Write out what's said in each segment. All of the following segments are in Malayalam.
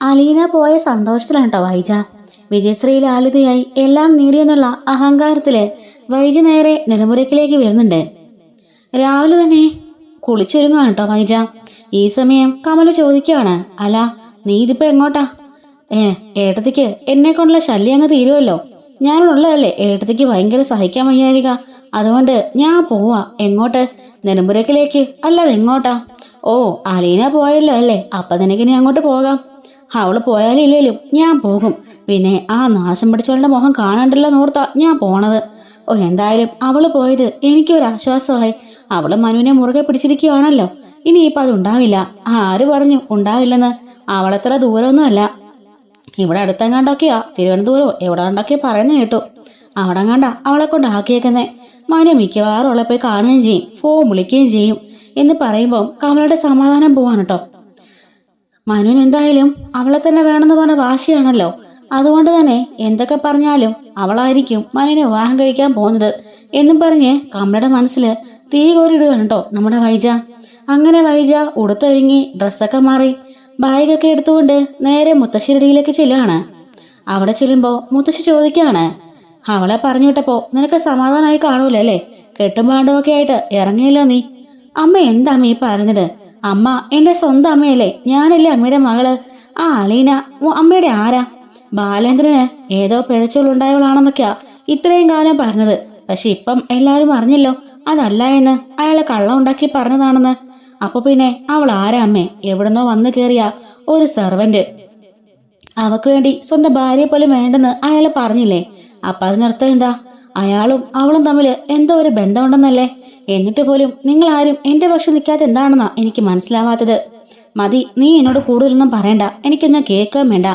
അലീന പോയ സന്തോഷത്തിലാണ് കേട്ടോ വൈജ. വിജയശ്രീ ലാളിതയായി എല്ലാം നേടിയെന്നുള്ള അഹങ്കാരത്തില് വൈജ നേരെ നെടുമുറിക്കിലേക്ക് വരുന്നുണ്ട്. രാവിലെ തന്നെ കുളിച്ചൊരുങ്ങാണ് കേട്ടോ വൈജ. ഈ സമയം കമല ചോദിക്കുകയാണ്, അല്ല നീ ഇതിപ്പോ എങ്ങോട്ടാ? ഏട്ടത്തിക്ക് എന്നെ കൊണ്ടുള്ള ശല്യം അങ്ങ് തീരുമല്ലോ. ഞാനുള്ളതല്ലേ ഏട്ടത്തിക്ക് ഭയങ്കര സഹിക്കാൻ വയ്യാഴിക. അതുകൊണ്ട് ഞാൻ പോവാ. എങ്ങോട്ട്? നെടുമ്പുരക്കിലേക്ക്. അല്ലാതെ എങ്ങോട്ടാ? ഓ, അലീന പോയല്ലോ അല്ലേ, അപ്പൊ നിനക്ക് ഇനി അങ്ങോട്ട് പോകാം. അവള് പോയാലില്ലേലും ഞാൻ പോകും. പിന്നെ ആ നാശം പിടിച്ചവളുടെ മുഖം കാണണ്ടല്ലോ നോർത്താ ഞാൻ പോണത്. ഓ, എന്തായാലും അവള് പോയത് എനിക്കൊരാശ്വാസമായി. അവള് മനുവിനെ മുറുകെ പിടിച്ചിരിക്കുകയാണല്ലോ. ഇനിയിപ്പോൾ അതുണ്ടാവില്ല. ആര് പറഞ്ഞു ഉണ്ടാവില്ലെന്ന്? അവളത്ര ദൂരമൊന്നുമല്ല, ഇവിടെ അടുത്തെങ്ങാണ്ടൊക്കെയാ. തിരുവനന്തപുരമോ എവിടെ കണ്ടൊക്കെ പറയുന്ന കേട്ടു. അവിടെ കണ്ട അവളെ കൊണ്ട് ആക്കിയേക്കുന്നേ. മനു മിക്കവാറും അവളെ പോയി കാണുകയും ചെയ്യും, ഫോൺ വിളിക്കുകയും ചെയ്യും എന്ന് പറയുമ്പോൾ കമലയുടെ സമാധാനം പോവാണ് കേട്ടോ. മനുവിന് എന്തായാലും അവളെ തന്നെ വേണമെന്ന് പറഞ്ഞ വാശിയാണല്ലോ. അതുകൊണ്ട് തന്നെ എന്തൊക്കെ പറഞ്ഞാലും അവളായിരിക്കും മനുവിനെ വിവാഹം കഴിക്കാൻ പോകുന്നത് എന്നും പറഞ്ഞ് കമലയുടെ മനസ്സിൽ തീ കോരിടുകയാണ് കേട്ടോ നമ്മുടെ വൈജ. അങ്ങനെ വൈജ ഉടുത്തൊരുങ്ങി ഡ്രസ്സൊക്കെ മാറി ബാഗൊക്കെ എടുത്തുകൊണ്ട് നേരെ മുത്തശ്ശിരടിയിലേക്ക് ചെല്ലുകയാണ്. അവിടെ ചെല്ലുമ്പോൾ മുത്തശ്ശി ചോദിക്കുകയാണ്, അവളെ പറഞ്ഞു വിട്ടപ്പോ നിനക്ക് സമാധാനമായി കാണൂലല്ലേ? കെട്ടും പാണ്ടമൊക്കെ ആയിട്ട് ഇറങ്ങിയല്ലോ നീ. അമ്മ എന്താ അമ്മ ഈ പറഞ്ഞത്? അമ്മ എന്റെ സ്വന്തം അമ്മയല്ലേ, ഞാനല്ലേ അമ്മയുടെ മകള്. ആ അലീന അമ്മയുടെ ആരാ? ബാലേന്ദ്രന് ഏതോ പിഴച്ചുകളുണ്ടായവളാണെന്നൊക്കെയാ ഇത്രയും കാലം പറഞ്ഞത്. പക്ഷെ ഇപ്പം എല്ലാവരും അറിഞ്ഞല്ലോ അതല്ല എന്ന്. അയാളെ കള്ളം ഉണ്ടാക്കി പറഞ്ഞതാണെന്ന്. അപ്പൊ പിന്നെ അവൾ ആരാ അമ്മേ? എവിടുന്നോ വന്നു കയറിയ ഒരു സെർവന്റ്. അവക്ക് വേണ്ടി സ്വന്തം ഭാര്യയെ പോലും വേണ്ടെന്ന് അയാൾ പറഞ്ഞില്ലേ? അപ്പൊ അതിനർത്ഥം എന്താ? അയാളും അവളും തമ്മിൽ എന്തോ ഒരു ബന്ധമുണ്ടെന്നല്ലേ? എന്നിട്ട് പോലും നിങ്ങൾ ആരും എന്റെ പക്ഷെ നിൽക്കാത്ത എന്താണെന്നാ എനിക്ക് മനസ്സിലാവാത്തത്. മതി, നീ എന്നോട് കൂടുതലൊന്നും പറയണ്ട. എനിക്കൊന്നും കേൾക്കാൻ വേണ്ട.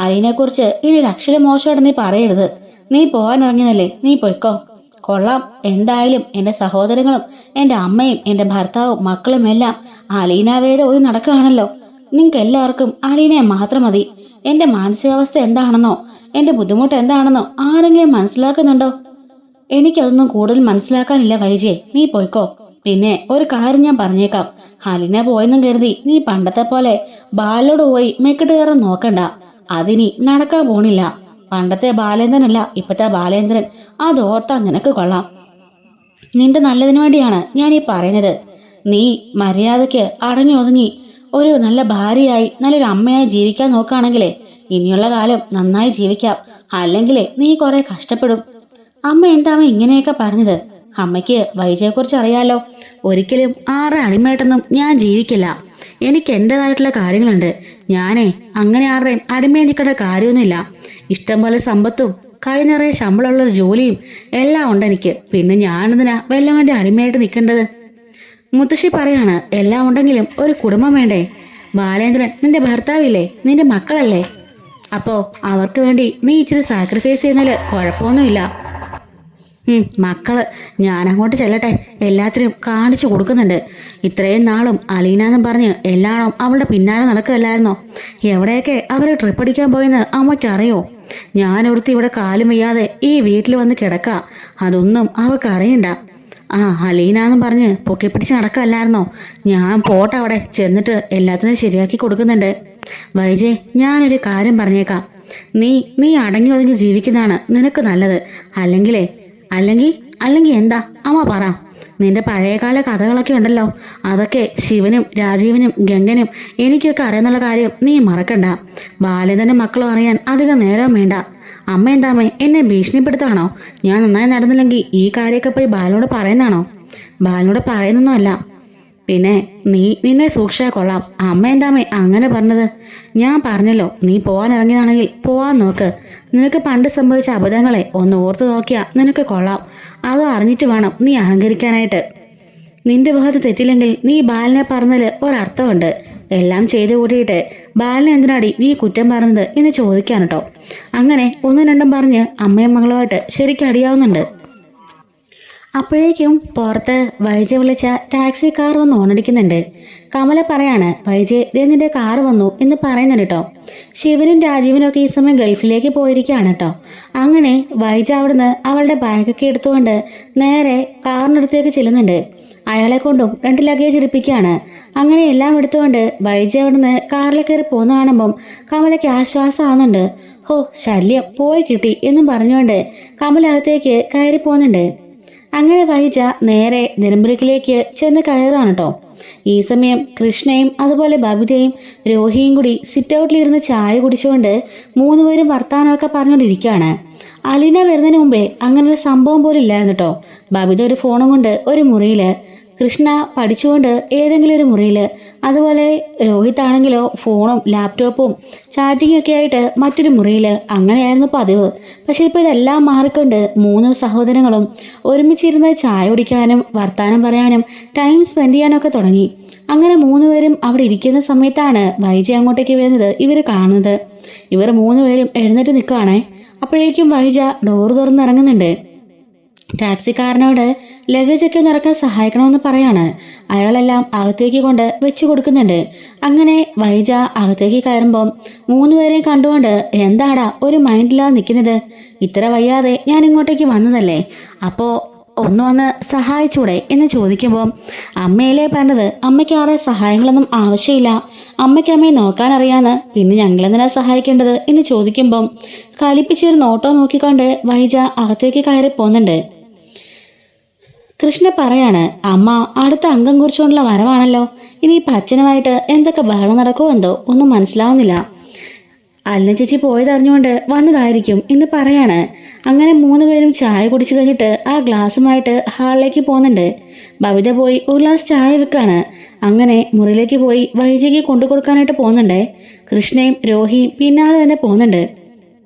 അതിനെ കുറിച്ച് ഇനി ഒരു അക്ഷരം മോശമായിട്ട് നീ പറയരുത്. നീ പോകാൻ ഇറങ്ങിയതല്ലേ, നീ പൊയ്ക്കോ. കൊള്ളാം, എന്തായാലും എന്റെ സഹോദരങ്ങളും എന്റെ അമ്മയും എന്റെ ഭർത്താവും മക്കളും എല്ലാം അലീനാവേദ ഒരു നടക്കുകയാണല്ലോ. നിങ്ങൾക്ക് എല്ലാവർക്കും അലീനയെ മാത്രം മതി. എന്റെ മാനസികാവസ്ഥ എന്താണെന്നോ എന്റെ ബുദ്ധിമുട്ട് എന്താണെന്നോ ആരെങ്കിലും മനസ്സിലാക്കുന്നുണ്ടോ? എനിക്കതൊന്നും കൂടുതൽ മനസ്സിലാക്കാനില്ല വൈജയെ, നീ പോയിക്കോ. പിന്നെ ഒരു കാര്യം ഞാൻ പറഞ്ഞേക്കാം, അലീന പോയെന്നും കരുതി നീ പണ്ടത്തെ പോലെ ബാലോട് പോയി മെക്കിട്ട് കയറാൻ നോക്കണ്ട. അതിനി നടക്കാൻ പോണില്ല. പണ്ടത്തെ ബാലേന്ദ്രനല്ല ഇപ്പത്തെ ബാലേന്ദ്രൻ. അതോർത്താ നിനക്ക് കൊള്ളാം. നിന്റെ നല്ലതിനു വേണ്ടിയാണ് ഞാൻ ഈ പറയുന്നത്. നീ മര്യാദയ്ക്ക് അടങ്ങി ഒതുങ്ങി ഒരു നല്ല ഭാര്യയായി നല്ലൊരു അമ്മയായി ജീവിക്കാൻ നോക്കുകയാണെങ്കിലേ ഇനിയുള്ള കാലം നന്നായി ജീവിക്കാം. അല്ലെങ്കിലേ നീ കുറെ കഷ്ടപ്പെടും. അമ്മ എന്താ ഇങ്ങനെയൊക്കെ പറഞ്ഞത്? അമ്മയ്ക്ക് വൈജയെക്കുറിച്ച് അറിയാലോ. ഒരിക്കലും ആരുടെ അടിമയായിട്ടൊന്നും ഞാൻ ജീവിക്കില്ല. എനിക്ക് എൻ്റെതായിട്ടുള്ള കാര്യങ്ങളുണ്ട്. ഞാനേ അങ്ങനെ ആരുടെയും അടിമയെ നിൽക്കേണ്ട കാര്യമൊന്നുമില്ല. ഇഷ്ടം പോലെ സമ്പത്തും കൈ നിറയെ ശമ്പളമുള്ളൊരു ജോലിയും എല്ലാം ഉണ്ട് എനിക്ക്. പിന്നെ ഞാനെന്തിനാ വല്ലവന്റെ അടിമയായിട്ട് നിൽക്കേണ്ടത്? മുത്തശ്ശി പറയാണ്, എല്ലാം ഉണ്ടെങ്കിലും ഒരു കുടുംബം വേണ്ടേ? ബാലേന്ദ്രൻ നിന്റെ ഭർത്താവില്ലേ? നിന്റെ മക്കളല്ലേ? അപ്പോ അവർക്ക് വേണ്ടി നീ ഇച്ചിരി സാക്രിഫൈസ് ചെയ്യുന്നതിൽ കുഴപ്പമൊന്നുമില്ല. മക്കള് ഞാനങ്ങോട്ട് ചെല്ലട്ടെ, എല്ലാത്തിനും കാണിച്ചു കൊടുക്കുന്നുണ്ട്. ഇത്രയും നാളും അലീന എന്നും പറഞ്ഞ് എല്ലാണും അവളുടെ പിന്നാലെ നടക്കുകയല്ലായിരുന്നോ? എവിടെയൊക്കെ അവര് ട്രിപ്പ് അടിക്കാൻ പോയെന്ന് അമ്മയ്ക്കറിയോ? ഞാനൊരുത്തി ഇവിടെ കാലും വയ്യാതെ ഈ വീട്ടിൽ വന്ന് കിടക്ക. അതൊന്നും അവൾക്ക് അറിയണ്ട. ആ അലീന എന്നും പറഞ്ഞ് പൊക്കിപ്പിടിച്ച് നടക്കല്ലായിരുന്നോ? ഞാൻ പോട്ടെ, അവിടെ ചെന്നിട്ട് എല്ലാത്തിനും ശരിയാക്കി കൊടുക്കുന്നുണ്ട്. വൈജയ്, ഞാനൊരു കാര്യം പറഞ്ഞേക്കാം. നീ അടങ്ങി ഒതുങ്ങി ജീവിക്കുന്നതാണ് നിനക്ക് നല്ലത്. അല്ലെങ്കിൽ എന്താ അമ്മ പറ. നിന്റെ പഴയകാല കഥകളൊക്കെ ഉണ്ടല്ലോ, അതൊക്കെ ശിവനും രാജീവനും ഗംഗനും എനിക്കൊക്കെ അറിയാന്നുള്ള കാര്യം നീ മറക്കണ്ട. ബാലേന്ദ്രന്റെ മക്കളും അറിയാൻ അധികം നേരം വേണ്ട. അമ്മ എന്താമ്മേ എന്നെ ഭീഷണിപ്പെടുത്താണോ? ഞാൻ നന്നായി നടന്നില്ലെങ്കിൽ ഈ കാര്യമൊക്കെ പോയി ബാലിനോട് പറയുന്നതാണോ? ബാലിനോട് പറയുന്നൊന്നുമല്ല. പിന്നെ നിന്നെ സൂക്ഷിച്ചാൽ കൊള്ളാം. അമ്മ എന്താമ്മേ അങ്ങനെ പറഞ്ഞത്? ഞാൻ പറഞ്ഞല്ലോ, നീ പോവാൻ ഇറങ്ങിയതാണെങ്കിൽ പോവാൻ നോക്ക്. നിനക്ക് പണ്ട് സംഭവിച്ച അബദ്ധങ്ങളെ ഒന്ന് ഓർത്തു നോക്കിയാ നിനക്ക് കൊള്ളാം. അത് അറിഞ്ഞിട്ട് വേണം നീ അഹങ്കരിക്കാനായിട്ട്. നിന്റെ ഭാഗത്ത് തെറ്റില്ലെങ്കിൽ നീ ബാലിനെ പറഞ്ഞതിൽ ഒരർത്ഥമുണ്ട്. എല്ലാം ചെയ്തു കൂട്ടിയിട്ട് ബാലിനെ എന്തിനാടി നീ കുറ്റം പറഞ്ഞത് എന്ന് ചോദിക്കാൻ കേട്ടോ. അങ്ങനെ ഒന്നും രണ്ടും പറഞ്ഞ് അമ്മയും മകളുമായിട്ട് ശരിക്കും അടിയാവുന്നുണ്ട്. അപ്പോഴേക്കും പുറത്ത് വൈജ വിളിച്ച ടാക്സി കാർ വന്ന് ഓണടിക്കുന്നുണ്ട്. കമല പറയാണ്, വൈജയ് നിന്റെ കാർ വന്നു എന്ന് പറയുന്നുണ്ട് കേട്ടോ. ശിവനും രാജീവനും ഒക്കെ ഈ സമയം ഗൾഫിലേക്ക് പോയിരിക്കുകയാണ് കേട്ടോ. അങ്ങനെ വൈജ അവിടുന്ന് അവളുടെ ബാഗൊക്കെ എടുത്തുകൊണ്ട് നേരെ കാറിനടുത്തേക്ക് ചെല്ലുന്നുണ്ട്. അയാളെ കൊണ്ടും 2 ലഗേജ് എടുപ്പിക്കുകയാണ്. അങ്ങനെ എല്ലാം എടുത്തുകൊണ്ട് വൈജി അവിടുന്ന് കാറിൽ കയറി പോന്നു കാണുമ്പം കമലയ്ക്ക് ആശ്വാസമാകുന്നുണ്ട്. ഹോ ശല്യം പോയി കിട്ടി എന്നും പറഞ്ഞുകൊണ്ട് കമലകത്തേക്ക് കയറി പോകുന്നുണ്ട്. അങ്ങനെ വൈജ നേരെ നിലമ്പൂരിലേക്ക് ചെന്ന് കയറാണ് കേട്ടോ. ഈ സമയം കൃഷ്ണയും അതുപോലെ ബബിതയും രോഹിയും കൂടി സിറ്റ് ഔട്ടിലിരുന്ന് ചായ കുടിച്ചുകൊണ്ട് 3 പേരും വർത്താനമൊക്കെ പറഞ്ഞുകൊണ്ടിരിക്കുകയാണ്. അലീന വരുന്നതിന് മുമ്പേ അങ്ങനെ ഒരു സംഭവം പോലും ഇല്ലായിരുന്നു കേട്ടോ. ബബിത ഒരു ഫോണും കൊണ്ട് ഒരു മുറിയില്, കൃഷ്ണ പഠിച്ചുകൊണ്ട് ഏതെങ്കിലും ഒരു മുറിയിൽ, അതുപോലെ രോഹിത് ആണെങ്കിലോ ഫോണും ലാപ്ടോപ്പും ചാറ്റിങ്ങും ഒക്കെ ആയിട്ട് മറ്റൊരു മുറിയിൽ. അങ്ങനെയായിരുന്നു പതിവ്. പക്ഷെ ഇപ്പോൾ ഇതെല്ലാം മാറിക്കൊണ്ട് 3 സഹോദരങ്ങളും ഒരുമിച്ചിരുന്ന് ചായ കുടിക്കാനും വർത്താനം പറയാനും ടൈം സ്പെൻഡ് ചെയ്യാനും ഒക്കെ തുടങ്ങി. അങ്ങനെ 3 പേരും അവിടെ ഇരിക്കുന്ന സമയത്താണ് വൈജ അങ്ങോട്ടേക്ക് വരുന്നത് ഇവർ കാണുന്നത്. ഇവർ 3 പേരും എഴുന്നേറ്റ് നിൽക്കുകയാണേ. അപ്പോഴേക്കും വൈജ ഡോറ് തുറന്നിറങ്ങുന്നുണ്ട്. ടാക്സിക്കാരനോട് ലഗേജൊക്കെ ഒന്ന് ഇറക്കാൻ സഹായിക്കണമെന്ന് പറയാണ്. അയാളെല്ലാം അകത്തേക്ക് കൊണ്ട് വെച്ച് കൊടുക്കുന്നുണ്ട്. അങ്ങനെ വൈജ അകത്തേക്ക് കയറുമ്പം 3 പേരെയും കണ്ടുകൊണ്ട് എന്താടാ ഒരു മൈൻഡില്ലാതെ നിൽക്കുന്നത്? ഇത്ര വയ്യാതെ ഞാൻ ഇങ്ങോട്ടേക്ക് വന്നതല്ലേ, അപ്പോൾ ഒന്ന് വന്ന് സഹായിച്ചൂടെ എന്ന് ചോദിക്കുമ്പോൾ അമ്മയിലേ പറഞ്ഞത് അമ്മയ്ക്ക് ആരെ സഹായങ്ങളൊന്നും ആവശ്യമില്ല, അമ്മയ്ക്ക് അമ്മയെ നോക്കാനറിയാന്ന്, പിന്നെ ഞങ്ങളെന്തിനാ സഹായിക്കേണ്ടത് എന്ന് ചോദിക്കുമ്പം കലിപ്പിച്ചൊരു നോട്ടോ നോക്കിക്കൊണ്ട് വൈജ അകത്തേക്ക് കയറി പോകുന്നുണ്ട്. കൃഷ്ണ പറയാണ്, അമ്മ അടുത്ത അംഗം കുറിച്ചുകൊണ്ടുള്ള വരവാണല്ലോ, ഇനി അച്ഛനുമായിട്ട് എന്തൊക്കെ ബഹളം നടക്കുമോ എന്തോ ഒന്നും മനസ്സിലാവുന്നില്ല. അല്ല ചേച്ചി പോയതറിഞ്ഞുകൊണ്ട് വന്നതായിരിക്കും എന്ന് പറയാണ്. അങ്ങനെ 3 പേരും ചായ കുടിച്ചു കഴിഞ്ഞിട്ട് ആ ഗ്ലാസ്സുമായിട്ട് ഹാളിലേക്ക് പോകുന്നുണ്ട്. ബബിത പോയി ഒരു ഗ്ലാസ് ചായ വെക്കാണ്. അങ്ങനെ മുറിയിലേക്ക് പോയി വൈജയ്ക്ക് കൊണ്ടു കൊടുക്കാനായിട്ട് പോകുന്നുണ്ട്. കൃഷ്ണയും രോഹിയും പിന്നാലെ തന്നെ പോകുന്നുണ്ട്.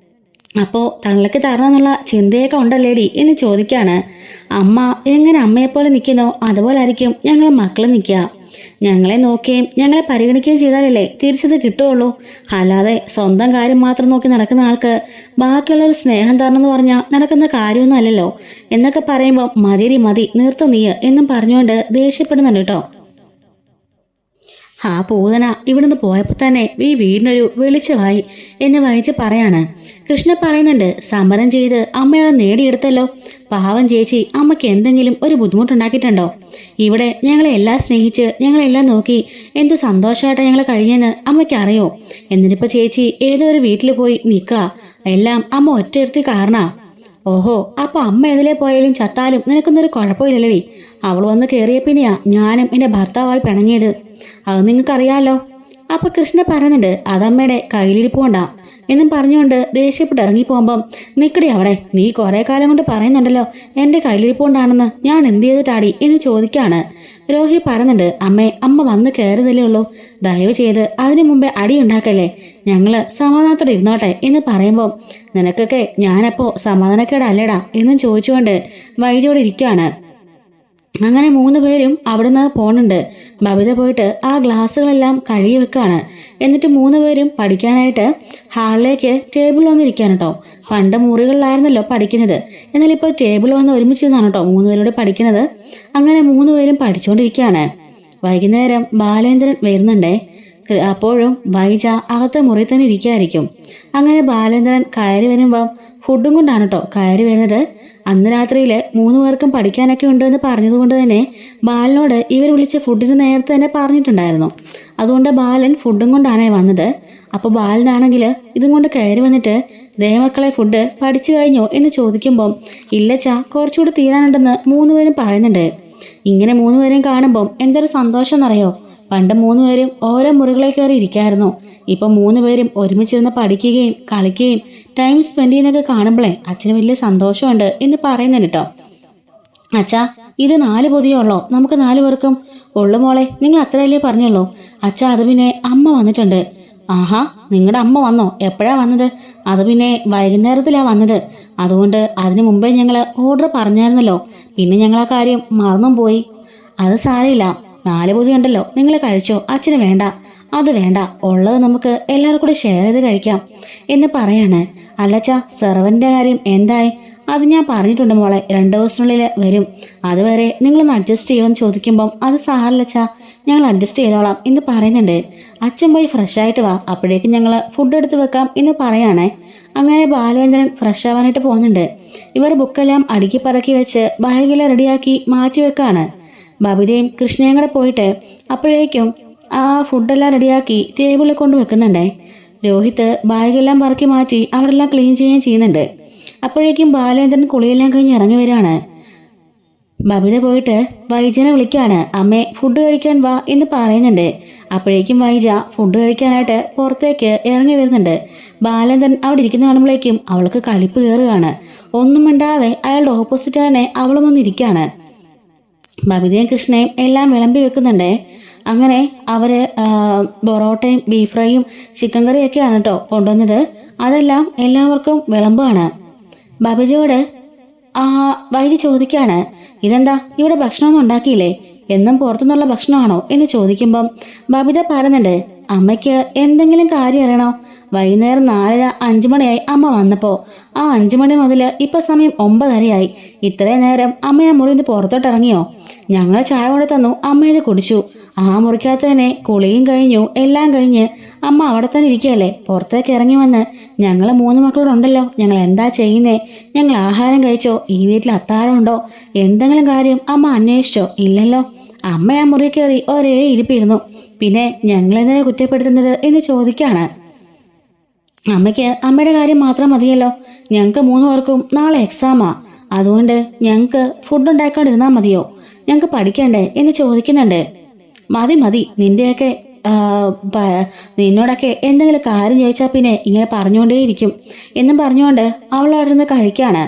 അപ്പോൾ തള്ളക്ക് തരണമെന്നുള്ള ചിന്തയൊക്കെ ഉണ്ടല്ലേടി എന്ന് ചോദിക്കാണ്. അമ്മ എങ്ങനെ അമ്മയെപ്പോലെ നിൽക്കുന്നോ അതുപോലെ ആയിരിക്കും ഞങ്ങൾ മക്കൾ നിൽക്കുക. ഞങ്ങളെ നോക്കുകയും ഞങ്ങളെ പരിഗണിക്കുകയും ചെയ്താലല്ലേ തിരിച്ചത് കിട്ടുകയുള്ളൂ. അല്ലാതെ സ്വന്തം കാര്യം മാത്രം നോക്കി നടക്കുന്ന ആൾക്ക് ബാക്കിയുള്ളൊരു സ്നേഹം തരണമെന്ന് പറഞ്ഞാൽ നടക്കുന്ന കാര്യമൊന്നും അല്ലല്ലോ എന്നൊക്കെ പറയുമ്പോൾ മതിരി മതി നിർത്ത നീ എന്നും പറഞ്ഞുകൊണ്ട് ദേഷ്യപ്പെടുന്നുണ്ട് കേട്ടോ. ആ പൂതന ഇവിടുന്ന് പോയപ്പോൾ തന്നെ ഈ വീടിനൊരു വെളിച്ചമായി എന്ന് വായിച്ച് പറയാണ്. കൃഷ്ണ പറയുന്നുണ്ട്, സമരം ചെയ്ത് അമ്മ നേടിയെടുത്തല്ലോ. പാവം ചേച്ചി അമ്മയ്ക്ക് എന്തെങ്കിലും ഒരു ബുദ്ധിമുട്ടുണ്ടാക്കിയിട്ടുണ്ടോ? ഇവിടെ ഞങ്ങളെ എല്ലാം സ്നേഹിച്ച് ഞങ്ങളെല്ലാം നോക്കി എന്ത് സന്തോഷമായിട്ടാണ് ഞങ്ങൾ കഴിഞ്ഞെന്ന് അമ്മയ്ക്ക് അറിയോ? എന്നിട്ടിപ്പോൾ ചേച്ചി ഏതോ ഒരു വീട്ടിൽ പോയി നിൽക്കുക. എല്ലാം അമ്മ ഒറ്റയിരുത്തി കാരണാ. ഓഹോ, അപ്പൊ അമ്മ എതിലെ പോയാലും ചത്താലും നിനക്കൊന്നൊരു കുഴപ്പമില്ലല്ലേ? അവൾ വന്ന് കയറിയ പിന്നെയാ ഞാനും എൻ്റെ ഭർത്താവായി പിണങ്ങിയത്. അത് നിങ്ങൾക്കറിയാലോ. അപ്പൊ കൃഷ്ണ പറയുന്നുണ്ട്, അതമ്മയുടെ കയ്യിലിരിപ്പുകൊണ്ടാ എന്നും പറഞ്ഞുകൊണ്ട് ദേഷ്യപ്പെട്ട് ഇറങ്ങിപ്പോകുമ്പം നിക്കടി അവിടെ, നീ കുറെ കാലം കൊണ്ട് പറയുന്നുണ്ടല്ലോ എൻ്റെ കയ്യിലിരിപ്പുകൊണ്ടാണെന്ന്, ഞാൻ എന്ത് ചെയ്തിട്ടാടി എന്ന് ചോദിക്കാണ്. രോഹി പറയുന്നുണ്ട്, അമ്മ വന്ന് കയറുന്നല്ലേ ഉള്ളൂ, ദയവ് ചെയ്ത് അതിനു മുമ്പേ അടി ഉണ്ടാക്കല്ലേ, ഞങ്ങള് സമാധാനത്തോടെ ഇരുന്നോട്ടെ എന്ന് പറയുമ്പോൾ നിനക്കൊക്കെ ഞാനപ്പോ സമാധാനക്കേടല്ലേടാ എന്നും ചോദിച്ചുകൊണ്ട് വൈദ്യോടെ ഇരിക്കുകയാണ്. അങ്ങനെ 3 പേരും അവിടുന്ന് പോണുണ്ട്. ബബിത പോയിട്ട് ആ ഗ്ലാസ്സുകളെല്ലാം കഴുകി വെക്കാണ്. എന്നിട്ട് 3 പേരും പഠിക്കാനായിട്ട് ഹാളിലേക്ക് ടേബിൾ വന്നിരിക്കാൻ കേട്ടോ. പണ്ട് മുറികളിലായിരുന്നല്ലോ പഠിക്കുന്നത്, എന്നാൽ ഇപ്പോൾ ടേബിൾ വന്ന് ഒരുമിച്ച് നിന്നാണ് കേട്ടോ 3 പേരോട് പഠിക്കുന്നത്. അങ്ങനെ 3 പേരും പഠിച്ചുകൊണ്ടിരിക്കുകയാണ്. വൈകുന്നേരം ബാലേന്ദ്രൻ വരുന്നുണ്ടേ. അപ്പോഴും വൈജ അകത്തെ മുറി തന്നെ ഇരിക്കുകയായിരിക്കും. അങ്ങനെ ബാലേന്ദ്രൻ കയറി വരുമ്പം ഫുഡും കൊണ്ടാണ് കേട്ടോ കയറി വരുന്നത്. അന്ന് രാത്രിയിൽ 3 പേർക്കും പഠിക്കാനൊക്കെ ഉണ്ടെന്ന് പറഞ്ഞതുകൊണ്ട് തന്നെ ബാലനോട് ഇവർ വിളിച്ച ഫുഡിന് നേരത്തെ തന്നെ പറഞ്ഞിട്ടുണ്ടായിരുന്നു. അതുകൊണ്ട് ബാലൻ ഫുഡും കൊണ്ടാണ് വന്നത്. അപ്പോൾ ബാലനാണെങ്കിൽ ഇതും കൊണ്ട് കയറി വന്നിട്ട്, ദേമക്കളെ ഫുഡ് പഠിച്ചു കഴിഞ്ഞോ എന്ന് ചോദിക്കുമ്പം ഇല്ലച്ചാ കുറച്ചുകൂടി തീരാനുണ്ടെന്ന് 3 പേരും പറയുന്നുണ്ട്. ഇങ്ങനെ 3 പേരെയും കാണുമ്പം എന്തൊരു സന്തോഷം എന്നറിയോ? പണ്ട് 3 പേരും ഓരോ മുറികളിൽ കയറി ഇരിക്കായിരുന്നു. ഇപ്പം 3 പേരും ഒരുമിച്ചിരുന്ന് പഠിക്കുകയും കളിക്കുകയും ടൈം സ്പെൻഡ് ചെയ്യുന്നതൊക്കെ കാണുമ്പോഴേ അച്ഛന് വലിയ സന്തോഷമുണ്ട് എന്ന് പറയുന്നുണ്ട് കേട്ടോ. അച്ഛാ, ഇത് 4 പൊതിയുള്ളോ? നമുക്ക് 4 പേർക്കും ഉള്ളു മോളെ, നിങ്ങൾ അത്രയല്ലേ പറഞ്ഞുള്ളൂ. അച്ഛാ, അത് പിന്നെ അമ്മ വന്നിട്ടുണ്ട്. ആഹാ, നിങ്ങളുടെ അമ്മ വന്നോ? എപ്പോഴാ വന്നത്? അത് പിന്നെ വൈകുന്നേരത്തിലാണ് വന്നത്. അതുകൊണ്ട് അതിനു മുമ്പേ ഞങ്ങൾ ഓർഡർ പറഞ്ഞായിരുന്നല്ലോ, പിന്നെ ഞങ്ങൾ ആ കാര്യം മറന്നും പോയി. അത് സാരമില്ല, 4 പൊതി ഉണ്ടല്ലോ, നിങ്ങൾ കഴിച്ചോ. അച്ഛന് വേണ്ട, അത് വേണ്ട, ഉള്ളത് നമുക്ക് എല്ലാവർക്കും കൂടി ഷെയർ ചെയ്ത് കഴിക്കാം എന്ന് പറയാണ്. അല്ലച്ചാ, സെർവൻ്റെ കാര്യം എന്തായി? അത് ഞാൻ പറഞ്ഞിട്ടുണ്ട് മോളെ, 2 ദിവസത്തിനുള്ളിൽ വരും. അതുവരെ നിങ്ങളൊന്ന് അഡ്ജസ്റ്റ് ചെയ്യുമെന്ന് ചോദിക്കുമ്പം അത് സാരല്ലച്ചാ, ഞങ്ങൾ അഡ്ജസ്റ്റ് ചെയ്തോളാം എന്ന് പറയുന്നുണ്ട്. അച്ഛൻ പോയി ഫ്രഷ് ആയിട്ട് വാ, അപ്പോഴേക്കും ഞങ്ങൾ ഫുഡ് എടുത്ത് വെക്കാം എന്ന് പറയാണേ. അങ്ങനെ ബാലേന്ദ്രൻ ഫ്രഷ് ആവാനായിട്ട് പോകുന്നുണ്ട്. ഇവർ ബുക്കെല്ലാം അടുക്കി പറക്കി വെച്ച് ബാഗെല്ലാം റെഡിയാക്കി മാറ്റി വെക്കാണ്. ബബിതയും കൃഷ്ണയും കൂടെ പോയിട്ട് അപ്പോഴേക്കും ആ ഫുഡെല്ലാം റെഡിയാക്കി ടേബിളിൽ കൊണ്ട് വെക്കുന്നുണ്ടേ. രോഹിത് ബാഗെല്ലാം പറക്കി മാറ്റി അവിടെ എല്ലാം ക്ലീൻ ചെയ്യുന്നുണ്ട്. അപ്പോഴേക്കും ബാലേന്ദ്രൻ കുളിയെല്ലാം കഴിഞ്ഞ് ഇറങ്ങി വരികയാണ്. ബബിത പോയിട്ട് വൈജനെ വിളിക്കാണ്. അമ്മേ ഫുഡ് കഴിക്കാൻ വാ എന്ന് പറയുന്നുണ്ട്. അപ്പോഴേക്കും വൈജ ഫുഡ് കഴിക്കാനായിട്ട് പുറത്തേക്ക് ഇറങ്ങി വരുന്നുണ്ട്. ബാലേന്ദ്രൻ അവിടെ ഇരിക്കുന്ന കാണുമ്പോഴേക്കും അവൾക്ക് കലിപ്പ് കയറുകയാണ്. ഒന്നും മിണ്ടാതെ അയാളുടെ ഓപ്പോസിറ്റ് തന്നെ അവളും വന്നിരിക്കുകയാണ്. ബബിതയും കൃഷ്ണയും എല്ലാം വിളമ്പി വെക്കുന്നുണ്ട്. അങ്ങനെ അവര് പൊറോട്ടയും ബീഫ് ഫ്രൈയും ചിക്കൻ കറിയൊക്കെയാണ് കേട്ടോ കൊണ്ടുവന്നത്. അതെല്ലാം എല്ലാവർക്കും വിളമ്പാണ്. ബബിതയോട് വൈദ്യ ചോദിക്കാണ്, ഇതെന്താ ഇവിടെ ഭക്ഷണമൊന്നും ഉണ്ടാക്കിയില്ലേ, എന്നും പുറത്തുനിന്നുള്ള ഭക്ഷണമാണോ എന്ന് ചോദിക്കുമ്പം ബബിത പറയുന്നുണ്ട്, അമ്മയ്ക്ക് എന്തെങ്കിലും കാര്യം അറിയണോ? വൈകുന്നേരം 4:30-5 മണിയായി അമ്മ വന്നപ്പോ. ആ 5 മണി മുതൽ ഇപ്പൊ സമയം 9:30 ഇത്രയും നേരം അമ്മ ആ മുറിയിൽ നിന്ന് പുറത്തോട്ട് ഇറങ്ങിയോ? ഞങ്ങൾ ചായ കൊണ്ട് തന്നു, അമ്മ ഇത് കുടിച്ചു. ആ മുറിക്കകത്ത് തന്നെ കുളിയും കഴിഞ്ഞു, എല്ലാം കഴിഞ്ഞ് അമ്മ അവിടെ തന്നെ ഇരിക്കുകയല്ലേ. പുറത്തേക്ക് ഇറങ്ങി വന്ന് ഞങ്ങൾ 3 മക്കളോടുണ്ടല്ലോ, ഞങ്ങൾ എന്താ ചെയ്യുന്നേ? ഞങ്ങൾ ആഹാരം കഴിച്ചോ? ഈ വീട്ടിൽ അത്താഴമുണ്ടോ? എന്തെങ്കിലും കാര്യം അമ്മ അന്വേഷിച്ചോ? ഇല്ലല്ലോ. അമ്മ ആ മുറി കയറി ഒരേ ഇരിപ്പിരുന്നു. പിന്നെ ഞങ്ങളെന്തിനാ കുറ്റപ്പെടുത്തുന്നത് എന്ന് ചോദിക്കാണ്. അമ്മയ്ക്ക് അമ്മയുടെ കാര്യം മാത്രം മതിയല്ലോ. ഞങ്ങൾക്ക് 3 പേർക്കും നാളെ എക്സാമാ. അതുകൊണ്ട് ഞങ്ങൾക്ക് ഫുഡ് ഉണ്ടാക്കാണ്ടിരുന്നാൽ മതിയോ? ഞങ്ങൾക്ക് പഠിക്കണ്ടേ എന്ന് ചോദിക്കുന്നുണ്ട്. മതി നിന്റെയൊക്കെ നിന്നോടൊക്കെ എന്തെങ്കിലും കാര്യം ചോദിച്ചാൽ പിന്നെ ഇങ്ങനെ പറഞ്ഞുകൊണ്ടേയിരിക്കും എന്നും പറഞ്ഞുകൊണ്ട് അവൾ അവിടെ നിന്ന് കഴിക്കാണ്.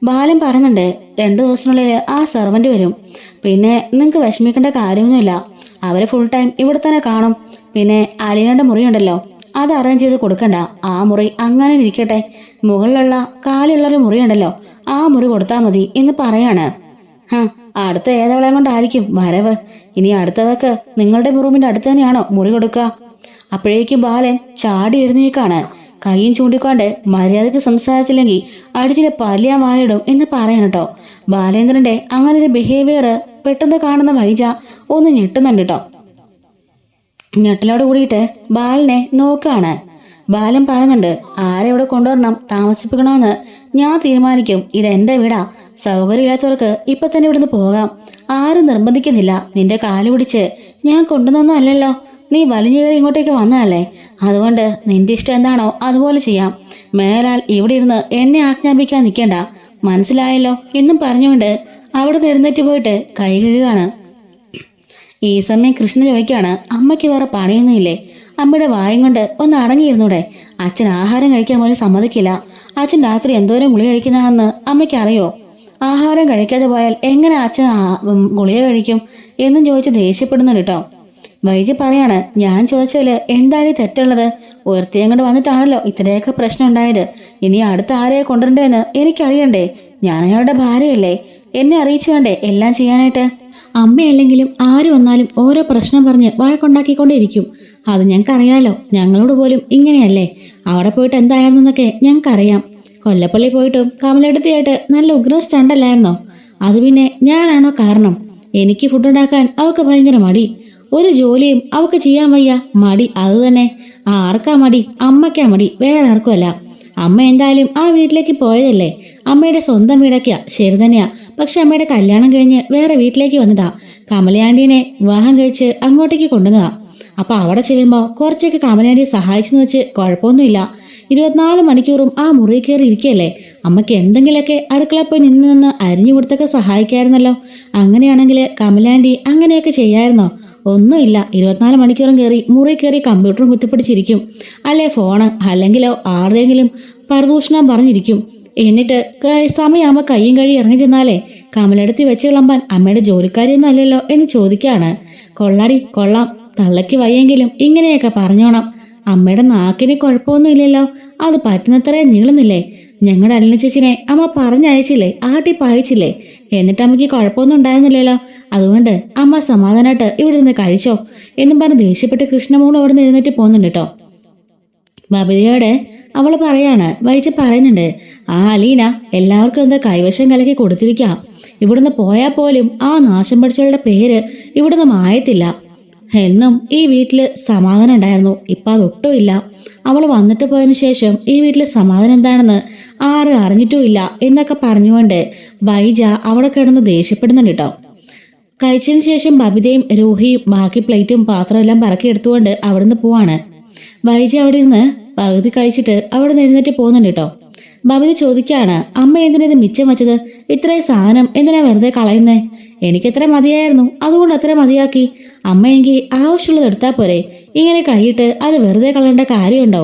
ബാലൻ പറയുന്നുണ്ട്, 2 ദിവസത്തിനുള്ളിൽ ആ സെർവന്റ് വരും. പിന്നെ നിങ്ങൾക്ക് വിഷമിക്കേണ്ട കാര്യമൊന്നുമില്ല. അവര് ഫുൾ ടൈം ഇവിടെ തന്നെ കാണും. പിന്നെ അലീനയുടെ മുറിയുണ്ടല്ലോ, അത് അറേഞ്ച് ചെയ്ത് കൊടുക്കണ്ട. ആ മുറി അങ്ങനെ ഇരിക്കട്ടെ. മുകളിലുള്ള കാലുള്ളൊരു മുറിയുണ്ടല്ലോ, ആ മുറി കൊടുത്താൽ മതി എന്ന് പറയാണ്. അടുത്ത ഏതവളയം കൊണ്ടായിരിക്കും വരവ്? ഇനി അടുത്തവർക്ക് നിങ്ങളുടെ റൂമിന്റെ അടുത്ത് തന്നെയാണോ മുറി കൊടുക്കുക? അപ്പോഴേക്കും ബാലൻ ചാടി എഴുന്നേക്കാണ്. കൈയും ചൂണ്ടിക്കൊണ്ട് മര്യാദക്ക് സംസാരിച്ചില്ലെങ്കിൽ അടിച്ചിലെ പല്ലിയാൻ വായിടും എന്ന് പറയാനട്ടോ. ബാലേന്ദ്രന്റെ അങ്ങനെ ഒരു ബിഹേവിയർ പെട്ടെന്ന് കാണുന്ന വൈജ ഒന്ന് ഞെട്ടുന്നുണ്ട് കേട്ടോ. ഞെട്ടലോട് കൂടിയിട്ട് ബാലനെ നോക്കാണ്. ബാലൻ പറയുന്നുണ്ട്, ആരെ ഇവിടെ കൊണ്ടുവരണം, താമസിപ്പിക്കണമെന്ന് ഞാൻ തീരുമാനിക്കും. ഇതെന്റെ വീടാ. സൗകര്യമില്ലാത്തവർക്ക് ഇപ്പൊ തന്നെ ഇവിടുന്ന് പോകാം. ആരും നിർബന്ധിക്കുന്നില്ല. നിന്റെ കാല് പിടിച്ച് ഞാൻ കൊണ്ടുവന്നൊന്നും അല്ലല്ലോ. നീ വലിഞ്ഞു കയറി ഇങ്ങോട്ടേക്ക് വന്നതല്ലേ. അതുകൊണ്ട് നിന്റെ ഇഷ്ടം എന്താണോ അതുപോലെ ചെയ്യാം. മേലാൽ ഇവിടെ ഇരുന്ന് എന്നെ ആജ്ഞാപിക്കാൻ നിൽക്കണ്ട, മനസ്സിലായല്ലോ എന്നും പറഞ്ഞുകൊണ്ട് അവിടെ നിന്ന് എഴുന്നേറ്റ് പോയിട്ട് കൈ കഴുകാണ്. ഈ സമയം കൃഷ്ണ ചോദിക്കാണ്, അമ്മയ്ക്ക് വേറെ പണിയൊന്നുമില്ലേ? അമ്മയുടെ വായും കൊണ്ട് ഒന്ന് അടങ്ങിയിരുന്നൂടെ? അച്ഛൻ ആഹാരം കഴിക്കാൻ പോലും സമ്മതിക്കില്ല. അച്ഛൻ രാത്രി എന്തോരം ഗുളിക കഴിക്കുന്നതാണെന്ന് അമ്മയ്ക്ക് അറിയോ? ആഹാരം കഴിക്കാതെ പോയാൽ എങ്ങനെ അച്ഛൻ ഗുളിക കഴിക്കും എന്നും ചോദിച്ച് ദേഷ്യപ്പെടുന്നുണ്ട് കേട്ടോ. വൈജി പറയാണ്, ഞാൻ ചോദിച്ചാല് എന്താണ് തെറ്റുള്ളത്? ഒരുത്തിയും കൊണ്ട് വന്നിട്ടാണല്ലോ ഇത്രയൊക്കെ പ്രശ്നം ഉണ്ടായത്. ഇനി അടുത്ത ആരെയെ കൊണ്ടുവരണ്ടേന്ന് എനിക്കറിയണ്ടേ? ഞാൻ അയാളുടെ ഭാര്യയല്ലേ. എന്നെ അറിയിച്ചു വേണ്ടേ എല്ലാം ചെയ്യാനായിട്ട്? അമ്മയല്ലെങ്കിലും ആര് വന്നാലും ഓരോ പ്രശ്നം പറഞ്ഞ് വഴക്കുണ്ടാക്കിക്കൊണ്ടേയിരിക്കും. അത് ഞങ്ങൾക്കറിയാലോ. ഞങ്ങളോട് പോലും ഇങ്ങനെയല്ലേ. അവിടെ പോയിട്ട് എന്തായിരുന്നെന്നൊക്കെ ഞങ്ങൾക്കറിയാം. കൊല്ലപ്പള്ളി പോയിട്ടും കമലെടുത്തിയായിട്ട് നല്ല ഉഗ്ര സ്റ്റണ്ടല്ലായിരുന്നോ? അത് പിന്നെ ഞാനാണോ കാരണം? എനിക്ക് ഫുഡ് ഉണ്ടാക്കാൻ അവൾക്ക് ഭയങ്കര മടി. ഒരു ജോലിയും അവൾക്ക് ചെയ്യാൻ വയ്യ. മടി അത് തന്നെ. ആർക്കാ മടി? അമ്മയ്ക്കാ മടി, വേറെ ആർക്കുമല്ല. അമ്മ എന്തായാലും ആ വീട്ടിലേക്ക് പോയതല്ലേ. അമ്മയുടെ സ്വന്തം വീടൊക്കെയാ, ശരി തന്നെയാ. പക്ഷെ അമ്മയുടെ കല്യാണം കഴിഞ്ഞ് വേറെ വീട്ടിലേക്ക് വന്നതാ. കമലയാൻറ്റീനെ വിവാഹം കഴിച്ച് അങ്ങോട്ടേക്ക് കൊണ്ടുവന്നതാ. അപ്പൊ അവിടെ ചെല്ലുമ്പോൾ കുറച്ചൊക്കെ കമലയാൻറ്റിയെ സഹായിച്ചെന്ന് വെച്ച് കുഴപ്പമൊന്നുമില്ല. 24 മണിക്കൂറും ആ മുറി കയറി ഇരിക്കുകയല്ലേ. അമ്മയ്ക്ക് എന്തെങ്കിലുമൊക്കെ അടുക്കള പോയി നിന്ന് അരിഞ്ഞു കൊടുത്തൊക്കെ സഹായിക്കായിരുന്നല്ലോ. അങ്ങനെയാണെങ്കിൽ കമലാൻറ്റി അങ്ങനെയൊക്കെ ചെയ്യായിരുന്നോ? ഒന്നുമില്ല. 24 മണിക്കൂറും കയറി മുറി കയറി കമ്പ്യൂട്ടറും കുത്തിപ്പിടിച്ചിരിക്കും. അല്ലെ ഫോണ്, അല്ലെങ്കിലോ ആരുടെയെങ്കിലും പരദൂഷണം പറഞ്ഞിരിക്കും. എന്നിട്ട് സമയമാകുമ്പോൾ കയ്യും കഴിയും ഇറങ്ങി ചെന്നാലേ കമലെടുത്ത് വെച്ച് കിളമ്പാൻ അമ്മയുടെ ജോലിക്കാരിയൊന്നും അല്ലല്ലോ എന്ന് ചോദിക്കാണ്. കൊള്ളാടി കൊള്ളാം. തള്ളയ്ക്ക് വയ്യെങ്കിലും ഇങ്ങനെയൊക്കെ പറഞ്ഞോണം. അമ്മയുടെ നാക്കിന് കുഴപ്പമൊന്നുമില്ലല്ലോ. അത് പറ്റുന്നത്രേ നീളുന്നില്ലേ? ഞങ്ങളുടെ അനില ചേച്ചിനെ അമ്മ പറഞ്ഞയച്ചില്ലേ, ആട്ടിപ്പായിച്ചില്ലേ? എന്നിട്ട് അമ്മയ്ക്ക് കുഴപ്പമൊന്നും ഉണ്ടായിരുന്നില്ലല്ലോ. അതുകൊണ്ട് അമ്മ സമാധാനമായിട്ട് ഇവിടെ നിന്ന് കഴിച്ചോ എന്നും പറഞ്ഞ് ദേഷ്യപ്പെട്ട് കൃഷ്ണമോളും അവിടെ നിന്ന് എഴുന്നേറ്റ് പോകുന്നുണ്ട് കേട്ടോ. ബബിതയോട് അവൾ പറയാണ്, വൈജി പറയുന്നുണ്ട്, ആ അലീന എല്ലാവർക്കും എന്താ കൈവശം കലക്കി കൊടുത്തിരിക്കാം. ഇവിടുന്ന് പോയാൽ പോലും ആ നാശം പഠിച്ചവരുടെ പേര് ഇവിടുന്ന് മായത്തില്ല. എന്നും ഈ വീട്ടില് സമാധാനം ഉണ്ടായിരുന്നു. ഇപ്പം അതൊട്ടുമില്ല. അവൾ വന്നിട്ട് പോയതിനു ശേഷം ഈ വീട്ടിലെ സമാധാനം എന്താണെന്ന് ആരും അറിഞ്ഞിട്ടുമില്ല എന്നൊക്കെ പറഞ്ഞുകൊണ്ട് വൈജ അവിടെ കിടന്ന് ദേഷ്യപ്പെടുന്നുണ്ട് കേട്ടോ. കഴിച്ചതിന് ശേഷം ബബിതയും രൂഹിയും ബാക്കി പ്ലേറ്റും പാത്രം എല്ലാം പറക്കി എടുത്തുകൊണ്ട് അവിടുന്ന് പോവാണ്. വൈജി അവിടെ ഇരുന്ന് പകുതി കഴിച്ചിട്ട് അവിടെ നിന്ന് എഴുന്നേറ്റ് പോകുന്നുണ്ട് കേട്ടോ. ബബിത ചോദിക്കാണ്, അമ്മ എന്തിനാ ഇത് മിച്ചം വെച്ചത്? ഇത്രയും സാധനം എന്തിനാ വെറുതെ കളയുന്നേ? എനിക്കെത്ര മതിയായിരുന്നു, അതുകൊണ്ട് അത്ര മതിയാക്കി. അമ്മയെങ്കിൽ ആവശ്യമുള്ളത് എടുത്താൽ പോരെ, ഇങ്ങനെ കൈയിട്ട് അത് വെറുതെ കളയേണ്ട കാര്യമുണ്ടോ?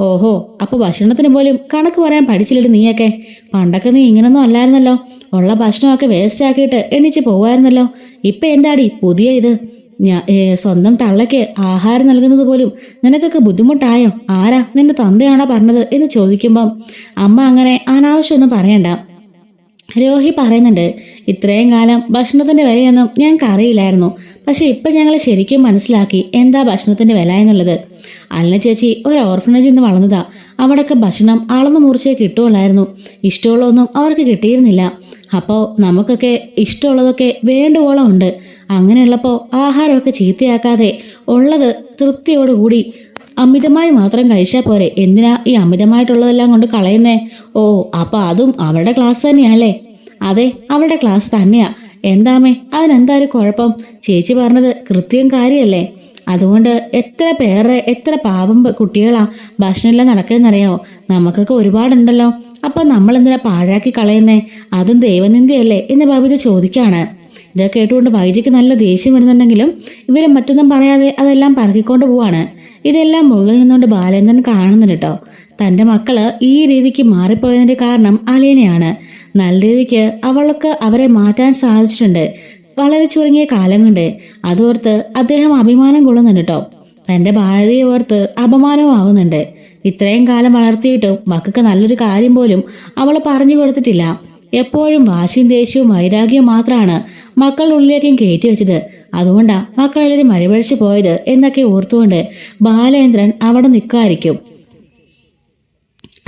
ഓഹോ, അപ്പൊ ഭക്ഷണത്തിന് പോലും കണക്ക് പറയാൻ പഠിച്ചില്ലടി നീയൊക്കെ. പണ്ടൊക്കെ നീ ഇങ്ങനൊന്നും അല്ലായിരുന്നല്ലോ. ഉള്ള ഭക്ഷണമൊക്കെ വേസ്റ്റ് ആക്കിയിട്ട് എണീച്ച് പോവായിരുന്നല്ലോ. ഇപ്പൊ എന്താടി പുതിയ ഇത്? സ്വന്തം തള്ളയ്ക്ക് ആഹാരം നൽകുന്നത് പോലും നിനക്കൊക്കെ ബുദ്ധിമുട്ടായോ? ആരാ നിന്റെ തന്തയാണോ പറഞ്ഞത് എന്ന് ചോദിക്കുമ്പം അമ്മ അങ്ങനെ അനാവശ്യമൊന്നും പറയണ്ട. രോഹി പറയുന്നുണ്ട്, ഇത്രയും കാലം ഭക്ഷണത്തിന്റെ വിലയൊന്നും ഞങ്ങൾക്ക് അറിയില്ലായിരുന്നു. പക്ഷെ ഇപ്പം ഞങ്ങൾ ശരിക്കും മനസ്സിലാക്കി എന്താ ഭക്ഷണത്തിന്റെ വില എന്നുള്ളത്. അല്ല ചേച്ചി ഒരു ഓർഫനേജിൽ നിന്ന് വളർന്നതാ. അവിടൊക്കെ ഭക്ഷണം അളന്ന് മുറിച്ചേ കിട്ടുകയുള്ളായിരുന്നു. ഇഷ്ടമുള്ളതൊന്നും അവർക്ക് കിട്ടിയിരുന്നില്ല. അപ്പോൾ നമുക്കൊക്കെ ഇഷ്ടമുള്ളതൊക്കെ വേണ്ടുവോളം ഉണ്ട്. അങ്ങനെയുള്ളപ്പോൾ ആഹാരമൊക്കെ ചീത്തയാക്കാതെ ഉള്ളത് തൃപ്തിയോടുകൂടി അമിതമായി മാത്രം കഴിച്ചാൽ പോരെ. എന്തിനാ ഈ അമിതമായിട്ടുള്ളതെല്ലാം കൊണ്ട് കളയുന്നേ? ഓ, അപ്പൊ അതും അവളുടെ ക്ലാസ് തന്നെയല്ലേ? അതെ, അവളുടെ ക്ലാസ് തന്നെയാ. എന്താമേ അതിനെന്തായാലും കുഴപ്പം? ചേച്ചി പറഞ്ഞത് കൃത്യം കാര്യമല്ലേ? അതുകൊണ്ട് എത്ര പാവം കുട്ടികളാ ഭക്ഷണമെല്ലാം നടക്കുന്നറിയാവോ? നമുക്കൊക്കെ ഒരുപാടുണ്ടല്ലോ. അപ്പൊ നമ്മളെന്തിനാ പാഴാക്കി കളയുന്നേ? അതും ദൈവനിന്ദയല്ലേ എന്ന് ബബിത ചോദിക്കാണ്. ഇതൊക്കെ കേട്ടുകൊണ്ട് വൈജിക്ക് നല്ല ദേഷ്യം വരുന്നുണ്ടെങ്കിലും ഇവരെ മറ്റൊന്നും പറയാതെ അതെല്ലാം പറക്കിക്കൊണ്ട് പോവാണ്. ഇതെല്ലാം മുകളിൽ നിന്നുകൊണ്ട് ബാലേന്ദ്രൻ കാണുന്നുണ്ട് കേട്ടോ. തൻ്റെ മക്കള് ഈ രീതിക്ക് മാറിപ്പോയതിൻ്റെ കാരണം അലീനയാണ്. നല്ല രീതിക്ക് അവൾക്ക് അവരെ മാറ്റാൻ സാധിച്ചിട്ടുണ്ട് വളരെ ചുരുങ്ങിയ കാലം കൊണ്ട്. അതോർത്ത് അദ്ദേഹം അഭിമാനം കൊള്ളുന്നുണ്ട് കേട്ടോ. തൻ്റെ ഭാര്യയെ ഓർത്ത് അപമാനവും ആവുന്നുണ്ട്. ഇത്രയും കാലം വളർത്തിയിട്ടും മക്കൾക്ക് നല്ലൊരു കാര്യം പോലും അവൾ പറഞ്ഞു കൊടുത്തിട്ടില്ല. എപ്പോഴും വാശിയും ദേഷ്യവും വൈരാഗ്യവും മാത്രമാണ് മക്കളുടെ ഉള്ളിലേക്കും കയറ്റി വെച്ചത്. അതുകൊണ്ടാ മക്കളെല്ലാവരും മഴപഴിച്ചു പോയത് എന്നൊക്കെ ഓർത്തുകൊണ്ട് ബാലേന്ദ്രൻ അവിടെ നിൽക്കായിരിക്കും.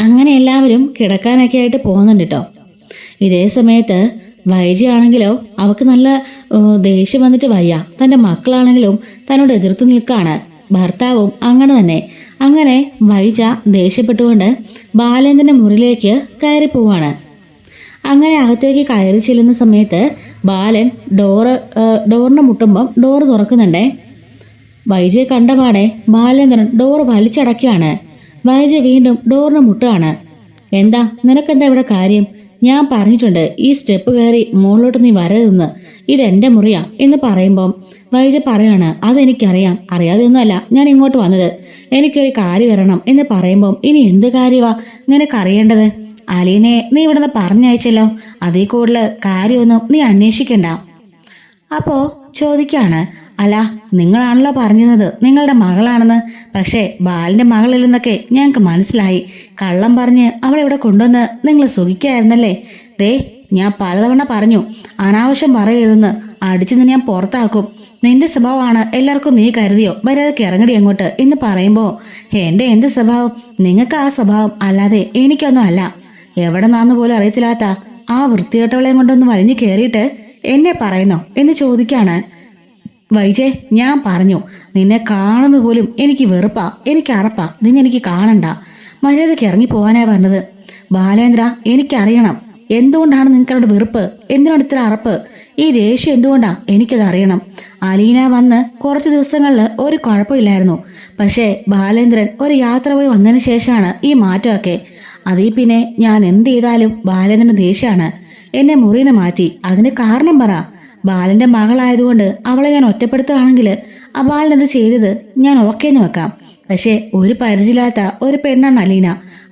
അങ്ങനെ എല്ലാവരും കിടക്കാനൊക്കെ ആയിട്ട് പോകുന്നുണ്ട് കേട്ടോ. ഇതേ സമയത്ത് വൈജി ആണെങ്കിലോ അവൾക്ക് നല്ല ദേഷ്യം വന്നിട്ട് വയ്യ. തൻ്റെ മക്കളാണെങ്കിലും തന്നോട് എതിർത്ത് നിൽക്കാണ്. ഭർത്താവും അങ്ങനെ തന്നെ. അങ്ങനെ വൈജ ദേഷ്യപ്പെട്ടുകൊണ്ട് ബാലേന്ദ്രൻ്റെ മുറിയിലേക്ക് കയറി പോവാണ്. അങ്ങനെ അകത്തേക്ക് കയറി ചെല്ലുന്ന സമയത്ത് ബാലൻ ഡോറിനെ മുട്ടുമ്പം ഡോറ് തുറക്കുന്നുണ്ടേ. വൈജയെ കണ്ടപാടെ ബാലേന്ദ്രൻ ഡോറ് വലിച്ചടക്കുകയാണ്. വൈജ വീണ്ടും ഡോറിനെ മുട്ടുകയാണ്. എന്താ നിനക്കെന്താ ഇവിടെ കാര്യം? ഞാൻ പറഞ്ഞിട്ടുണ്ട് ഈ സ്റ്റെപ്പ് കയറി മുകളിലോട്ട് നീ വരരുതെന്ന്. ഇതെന്റെ മുറിയാ എന്ന് പറയുമ്പം വൈജ പറയാണ്, അതെനിക്കറിയാം, അറിയാതെയൊന്നുമല്ല ഞാൻ ഇങ്ങോട്ട് വന്നത്. എനിക്കൊരു കാര്യം വരണം എന്ന് പറയുമ്പം ഇനി എന്ത് കാര്യമാ നിനക്കറിയേണ്ടത്? അലീനെ നീ ഇവിടുന്ന് പറഞ്ഞയച്ചല്ലോ, അതേ കൂടുതൽ കാര്യമൊന്നും നീ അന്വേഷിക്കണ്ട. അപ്പോ ചോദിക്കാണ്, അല്ല നിങ്ങളാണല്ലോ പറഞ്ഞത് നിങ്ങളുടെ മകളാണെന്ന്. പക്ഷേ ബാലിന്റെ മകളില്ലെന്നൊക്കെ ഞങ്ങൾക്ക് മനസ്സിലായി. കള്ളം പറഞ്ഞ് അവളെ ഇവിടെ കൊണ്ടുവന്ന് നിങ്ങൾ സുഖിക്കായിരുന്നല്ലേ? ദേ ഞാൻ പലതവണ പറഞ്ഞു അനാവശ്യം പറയരുതെന്ന്. അടിച്ചു നിന്ന് ഞാൻ പുറത്താക്കും. നിന്റെ സ്വഭാവമാണ് എല്ലാവർക്കും നീ കരുതിയോ? വരാതൊക്കെ ഇറങ്ങടി അങ്ങോട്ട് എന്ന് പറയുമ്പോ എന്ത് സ്വഭാവം? നിങ്ങൾക്ക് ആ സ്വഭാവം അല്ലാതെ എനിക്കൊന്നും അല്ല. എവിടെ നിന്നാന്ന് പോലും അറിയത്തില്ലാത്ത ആ വൃത്തികെട്ടവളെയും കൊണ്ടൊന്ന് വലിഞ്ഞു കയറിയിട്ട് എന്നെ പറയുന്നോ എന്ന് ചോദിക്കാണ്. വൈജേ ഞാൻ പറഞ്ഞു, നിന്നെ കാണുന്ന പോലും എനിക്ക് വെറുപ്പാ, എനിക്ക് അറപ്പാ. നിന്നെ എനിക്ക് കാണണ്ട. മര്യാദയ്ക്ക് ഇറങ്ങി പോകാനാ പറഞ്ഞത്. ബാലേന്ദ്ര എനിക്കറിയണം എന്തുകൊണ്ടാണ് നിനക്കവിടെ വെറുപ്പ്, എന്തിനാണ് ഇത്ര അറപ്പ്, ഈ ദേഷ്യം എന്തുകൊണ്ടാ എനിക്കത് അറിയണം. അലീന വന്ന് കുറച്ച് ദിവസങ്ങളിൽ ഒരു കുഴപ്പമില്ലായിരുന്നു. പക്ഷേ ബാലേന്ദ്രൻ ഒരു യാത്ര പോയി വന്നതിന് ശേഷമാണ് ഈ മാറ്റമൊക്കെ. അതീ പിന്നെ ഞാൻ എന്ത് ചെയ്താലും ബാലേന്ദ്രന് ദേഷ്യമാണ്. എന്നെ മുറിന്ന് മാറ്റി. അതിന് കാരണം പറ. ബാലന്റെ മകളായതുകൊണ്ട് അവളെ ഞാൻ ഒറ്റപ്പെടുത്തുകയാണെങ്കിൽ ആ ബാലനത് ചെയ്തത് ഞാൻ ഓക്കേന്ന് വെക്കാം. പക്ഷെ ഒരു പരിചയമില്ലാത്ത ഒരു പെണ്ണാണ് അലീന.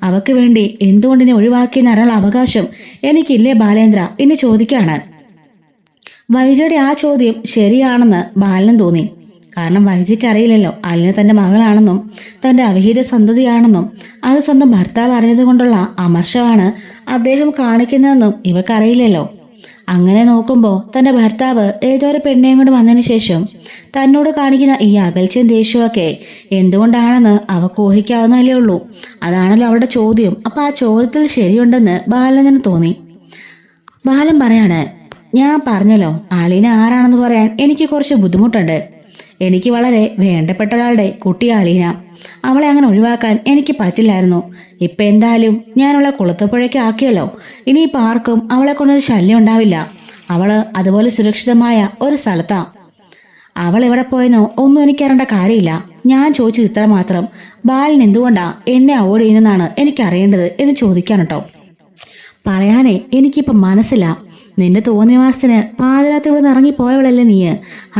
അവക്ക് വേണ്ടി എന്തുകൊണ്ട് എന്നെ ഒഴിവാക്കിയെന്ന് അറിയാനുള്ള അവകാശം എനിക്കില്ലേ ബാലേന്ദ്ര എന്ന് ചോദിക്കാണ്. വൈജയുടെ ആ ചോദ്യം ശരിയാണെന്ന് ബാലനും തോന്നി. കാരണം വൈജയ്ക്ക് അറിയില്ലല്ലോ അലീന തന്റെ മകളാണെന്നും തന്റെ അവിഹിത സന്തതിയാണെന്നും അത് സ്വന്തം ഭർത്താവ് അറിഞ്ഞത് കൊണ്ടുള്ള അമർഷമാണ് അദ്ദേഹം കാണിക്കുന്നതെന്നും ഇവക്കറിയില്ലല്ലോ. അങ്ങനെ നോക്കുമ്പോൾ തന്റെ ഭർത്താവ് ഏതോ ഒരു പെണ്ണയും കൊണ്ട് വന്നതിന് ശേഷം തന്നോട് കാണിക്കുന്ന ഈ അകൽച്ചയും ദേഷ്യമൊക്കെ എന്തുകൊണ്ടാണെന്ന് അവക്ക് ഊഹിക്കാവുന്നതല്ലേ ഉള്ളൂ. അതാണല്ലോ അവളുടെ ചോദ്യം. അപ്പൊ ആ ചോദ്യത്തിൽ ശരിയുണ്ടെന്ന് ബാലന് തോന്നി. ബാലൻ പറയാണ്, ഞാൻ പറഞ്ഞല്ലോ അലീന ആരാണെന്ന് പറയാൻ എനിക്ക് കുറച്ച് ബുദ്ധിമുട്ടുണ്ട്. എനിക്ക് വളരെ വേണ്ടപ്പെട്ട ഒരാളുടെ കുട്ടി അലീന. അവളെ അങ്ങനെ ഒഴിവാക്കാൻ എനിക്ക് പറ്റില്ലായിരുന്നു. ഇപ്പൊ എന്തായാലും ഞാനവളെ കുളത്തപ്പുഴയ്ക്ക് ആക്കിയല്ലോ. ഇനിയിപ്പോൾ ആർക്കും അവളെ കൊണ്ടൊരു ശല്യം ഉണ്ടാവില്ല. അവള് അതുപോലെ സുരക്ഷിതമായ ഒരു സ്ഥലത്താ. അവൾ എവിടെ പോയെന്നോ ഒന്നും എനിക്കറിയേണ്ട കാര്യമില്ല. ഞാൻ ചോദിച്ചത് ഇത്ര മാത്രം, ബാലൻ എന്തുകൊണ്ടാ എന്നെ അവോയ്ഡ് ചെയ്യുന്നതെന്നാണ് എനിക്കറിയേണ്ടത് എന്ന് ചോദിക്കാൻ കേട്ടോ. പറയാനേ എനിക്കിപ്പം മനസ്സില്ല. നിന്റെ തോന്നിയവാസത്തിന് പാതിരാത്രി ഇവിടെ നിന്ന് ഇറങ്ങിപ്പോയവളല്ലേ നീ.